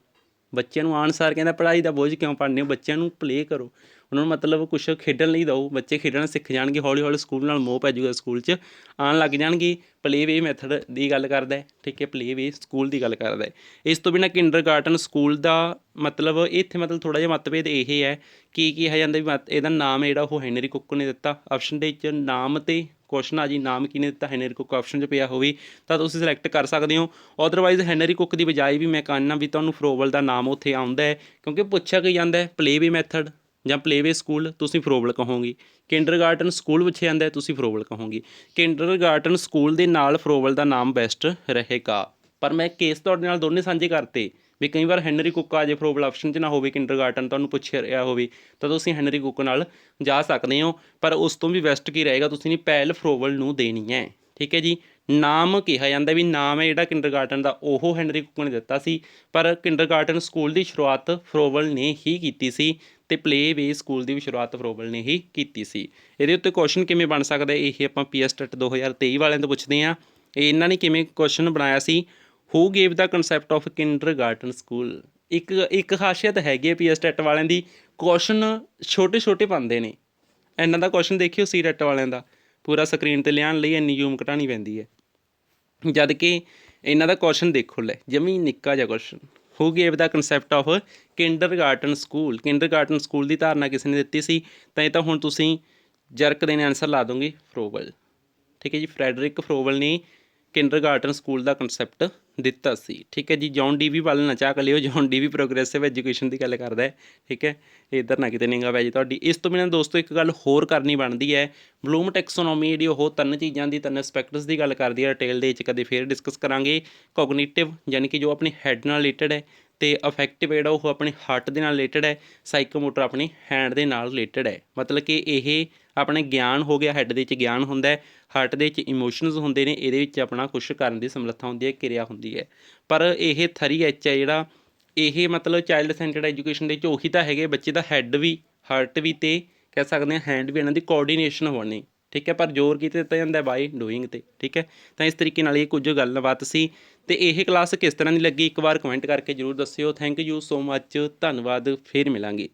ਬੱਚਿਆਂ ਨੂੰ ਆਉਣ ਸਾਰ ਕਹਿੰਦਾ ਪੜ੍ਹਾਈ ਦਾ ਬੋਝ ਕਿਉਂ ਪਾਉਂਦੇ ਹੋ, ਬੱਚਿਆਂ ਨੂੰ ਪਲੇਅ ਕਰੋ, ਉਹਨਾਂ ਨੂੰ ਮਤਲਬ ਕੁਛ ਖੇਡਣ ਲਈ ਦਿਓ, ਬੱਚੇ ਖੇਡਣਾ ਸਿੱਖ ਜਾਣਗੇ, ਹੌਲੀ ਹੌਲੀ ਸਕੂਲ ਨਾਲ ਮੋਹ ਪੈ ਜਾਊਗਾ, ਸਕੂਲ 'ਚ ਆਉਣ ਲੱਗ ਜਾਣਗੇ। ਪਲੇਵੇ ਮੈਥਡ ਦੀ ਗੱਲ ਕਰਦਾ ਹੈ। ਠੀਕ ਹੈ, ਪਲੇਵੇ ਸਕੂਲ ਦੀ ਗੱਲ ਕਰਦਾ ਹੈ। ਇਸ ਤੋਂ ਬਿਨਾਂ ਕਿੰਡਰਗਾਰਟਨ ਸਕੂਲ ਦਾ ਮਤਲਬ ਇੱਥੇ ਮਤਲਬ ਥੋੜ੍ਹਾ ਜਿਹਾ ਮਤਭੇਦ ਇਹ ਹੈ ਕਿ ਕਿਹਾ ਜਾਂਦਾ ਵੀ ਇਹਦਾ ਨਾਮ ਜਿਹੜਾ ਉਹ ਹੈਨਰੀ ਕੁੱਕ ਨੇ ਦਿੱਤਾ। ਆਪਸ਼ਨ ਦੇ ਵਿੱਚ ਨਾਮ 'ਤੇ ਕੁਐਸਚਨ ਆ ਜੀ, ਨਾਮ ਕਿਹਨੇ ਦਿੱਤਾ, ਹੈਨਰੀ ਕੁੱਕ ਆਪਸ਼ਨ 'ਚ ਪਿਆ ਹੋਵੇ ਤਾਂ ਤੁਸੀਂ ਸਿਲੈਕਟ ਕਰ ਸਕਦੇ ਹੋ। ਅਦਰਵਾਈਜ਼ ਹੈਨਰੀ ਕੁੱਕ ਦੀ ਬਜਾਏ ਵੀ ਮੈਂ ਕਹਿੰਦਾ ਵੀ ਤੁਹਾਨੂੰ ਫਰੋਵਲ ਦਾ ਨਾਮ ਉੱਥੇ ਆਉਂਦਾ ਹੈ, ਕਿਉਂਕਿ ਪੁੱਛਿਆ ਕੀ ਜਾਂਦਾ ਪਲੇਵੇ ਮੈਥਡ ਜਾਂ ਪਲੇਵੇ ਸਕੂਲ, ਤੁਸੀਂ ਫਰੋਵਲ ਕਹੋਗੇ। ਕਿੰਡਰਗਾਰਟਨ ਸਕੂਲ ਪੁੱਛਿਆ ਜਾਂਦਾ, ਤੁਸੀਂ ਫਰੋਵਲ ਕਹੋਗੇ। ਕਿੰਡਰਗਾਰਟਨ ਸਕੂਲ ਦੇ ਨਾਲ ਫਰੋਵਲ ਦਾ ਨਾਮ ਬੈਸਟ ਰਹੇਗਾ, ਪਰ ਮੈਂ ਕੇਸ ਤੁਹਾਡੇ ਨਾਲ ਦੋਨੇ ਸਾਂਝੇ ਕਰਤੇ ਵੀ ਕਈ ਵਾਰ ਹੈਨਰੀ ਕੁੱਕ ਆ ਜੇ ਫਰੋਵਲ ਆਪਸ਼ਨ 'ਚ ਨਾ ਹੋਵੇ, ਕਿੰਡਰਗਾਰਟਨ ਤੁਹਾਨੂੰ ਪੁੱਛਿਆ ਰਿਹਾ ਹੋਵੇ, ਤਾਂ ਤੁਸੀਂ ਹੈਨਰੀ ਕੁੱਕ ਨਾਲ ਜਾ ਸਕਦੇ ਹੋ। ਪਰ ਉਸ ਤੋਂ ਵੀ ਬੈਸਟ ਕੀ ਰਹੇਗਾ, ਤੁਸੀਂ ਨਹੀਂ ਪਹਿਲ ਫਰੋਵਲ ਨੂੰ ਦੇਣੀ ਹੈ। ਠੀਕ ਹੈ ਜੀ, ਨਾਮ ਕਿਹਾ ਜਾਂਦਾ ਵੀ ਨਾਮ ਹੈ ਜਿਹੜਾ ਕਿੰਡਰਗਾਰਟਨ ਦਾ ਉਹ ਹੈਨਰੀ ਕੁੱਕ ਨੇ ਦਿੱਤਾ ਸੀ, ਪਰ ਕਿੰਡਰਗਾਰਟਨ ਸਕੂਲ ਦੀ ਸ਼ੁਰੂਆਤ ਫਰੋਵਲ ਨੇ ਹੀ ਕੀਤੀ ਸੀ, ਅਤੇ ਪਲੇਵੇ ਸਕੂਲ ਦੀ ਵੀ ਸ਼ੁਰੂਆਤ ਫਰੋਵਲ ਨੇ ਹੀ ਕੀਤੀ ਸੀ। ਇਹਦੇ ਉੱਤੇ ਕੁਐਸਚਨ ਕਿਵੇਂ ਬਣ ਸਕਦਾ, ਇਹ ਆਪਾਂ PS ਟੈਟ 2023 ਵਾਲਿਆਂ ਤੋਂ ਪੁੱਛਦੇ ਹਾਂ। ਇਹਨਾਂ ਨੇ ਕਿਵੇਂ ਕੁਐਸਚਨ ਬਣਾਇਆ ਸੀ, who gave the concept of kindergarten school. ਇੱਕ ਖਾਸੀਅਤ ਹੈਗੀ ਹੈ PS ਟੈਟ ਵਾਲਿਆਂ ਦੀ, ਕੁਐਸਚਨ ਛੋਟੇ ਛੋਟੇ ਪਾਉਂਦੇ ਨੇ। ਇਹਨਾਂ ਦਾ ਕੁਐਸਚਨ ਦੇਖਿਓ ਸੀ ਟੈਟ ਵਾਲਿਆਂ ਦਾ, ਪੂਰਾ ਸਕਰੀਨ 'ਤੇ ਲਿਆਉਣ ਲਈ ਇੰਨੀ ਜ਼ੂਮ ਘਟਾਉਣੀ ਪੈਂਦੀ ਹੈ, ਜਦ ਕਿ ਇਹਨਾਂ ਦਾ ਕੁਐਸਚਨ ਦੇਖੋ ਲੈ ਜਮੀ ਨਿੱਕਾ ਜਿਹਾ question, who gave the concept of kindergarten school. Kindergarten school ਦੀ ਧਾਰਨਾ ਕਿਸ ਨੇ ਦਿੱਤੀ ਸੀ, ਤਾਂ ਇਹ ਤਾਂ ਹੁਣ ਤੁਸੀਂ ਜਰਕ ਦੇ ਨੇ ਆਨਸਰ ਲਾ ਦੋਗੇ ਫਰੋਵਲ। ਠੀਕ ਹੈ ਜੀ, ਫਰੈਡਰਿਕ ਫਰੋਵਲ ਨੇ ਕਿੰਡਰਗਾਰਟਨ ਸਕੂਲ ਦਾ ਕੰਸੈਪਟ ਦਿੱਤਾ ਸੀ। ਠੀਕ ਹੈ ਜੀ, ਜੌਨ ਡੀਵੀ ਵੱਲ ਨਾ ਝਾਕ ਲਿਓ, ਜੌਨ ਡੀਵੀ ਪ੍ਰੋਗਰੈਸਿਵ ਐਜੂਕੇਸ਼ਨ ਦੀ ਗੱਲ ਕਰਦਾ ਹੈ। ਠੀਕ ਹੈ, ਇੱਧਰ ਨਾ ਕਿਤੇ ਨਿਗਾਹ ਪੈ ਜੀ ਤੁਹਾਡੀ। ਇਸ ਤੋਂ ਬਿਨਾਂ ਦੋਸਤੋ ਇੱਕ ਗੱਲ ਹੋਰ ਕਰਨੀ ਬਣਦੀ ਹੈ, ਬਲੂਮ ਟੈਕਸੋਨੋਮੀ ਜਿਹੜੀ ਉਹ ਤਿੰਨ ਚੀਜ਼ਾਂ ਦੀ, ਤਿੰਨ ਐਸਪੈਕਟਸ ਦੀ ਗੱਲ ਕਰਦੀ ਹੈ। ਡਿਟੇਲ ਦੇ ਵਿੱਚ ਕਦੇ ਫੇਰ ਡਿਸਕਸ ਕਰਾਂਗੇ। ਕੋਗਨੀਟਿਵ ਯਾਨੀ ਕਿ ਜੋ ਆਪਣੀ ਹੈਡ ਨਾਲ ਰਿਲੇਟਡ ਹੈ, ਅਤੇ ਅਫੈਕਟਿਵ ਜਿਹੜਾ ਉਹ ਆਪਣੇ ਹਾਰਟ ਦੇ ਨਾਲ ਰਿਲੇਟਡ ਹੈ, ਸਾਈਕੋਮੋਟਰ ਆਪਣੀ ਹੈਂਡ ਦੇ ਨਾਲ ਰਿਲੇਟਡ ਹੈ। ਮਤਲਬ ਕਿ ਇਹ ਆਪਣੇ ਗਿਆਨ ਹੋ ਗਿਆ, ਹੈਡ ਦੇ ਵਿੱਚ ਗਿਆਨ ਹੁੰਦਾ ਹੈ, ਹਾਰਟ ਦੇ ਵਿੱਚ ਇਮੋਸ਼ਨਸ ਹੁੰਦੇ ਨੇ, ਇਹਦੇ ਵਿੱਚ ਆਪਣਾ ਕੁਛ ਕਰਨ ਦੀ ਸਮਰੱਥਾ ਹੁੰਦੀ ਹੈ, ਕਿਰਿਆ ਹੁੰਦੀ ਹੈ। ਪਰ ਇਹ 3H ਹੈ ਜਿਹੜਾ, ਇਹ ਮਤਲਬ ਚਾਈਲਡ ਸੈਂਟਰਡ ਐਜੂਕੇਸ਼ਨ ਦੇ ਵਿੱਚ ਉਹੀ ਤਾਂ ਹੈਗੇ, ਬੱਚੇ ਦਾ ਹੈਡ ਵੀ, ਹਾਰਟ ਵੀ, ਅਤੇ ਕਹਿ ਸਕਦੇ ਹਾਂ ਹੈਂਡ ਵੀ, ਇਹਨਾਂ ਦੀ ਕੋਆਰਡੀਨੇਸ਼ਨ ਹੋਣੀ। ਠੀਕ ਹੈ, ਪਰ ਜ਼ੋਰ ਕਿਤੇ ਦਿੱਤਾ ਜਾਂਦਾ ਬਾਈ ਡੂਇੰਗ 'ਤੇ। ਠੀਕ ਹੈ, ਤਾਂ ਇਸ ਤਰੀਕੇ ਨਾਲ ਇਹ ਕੁਝ ਗੱਲਬਾਤ ਸੀ। ਅਤੇ ਇਹ ਕਲਾਸ ਕਿਸ ਤਰ੍ਹਾਂ ਦੀ ਲੱਗੀ ਇੱਕ ਵਾਰ ਕਮੈਂਟ ਕਰਕੇ ਜ਼ਰੂਰ ਦੱਸਿਓ। ਥੈਂਕ ਯੂ ਸੋ ਮੱਚ, ਧੰਨਵਾਦ, ਫਿਰ ਮਿਲਾਂਗੇ।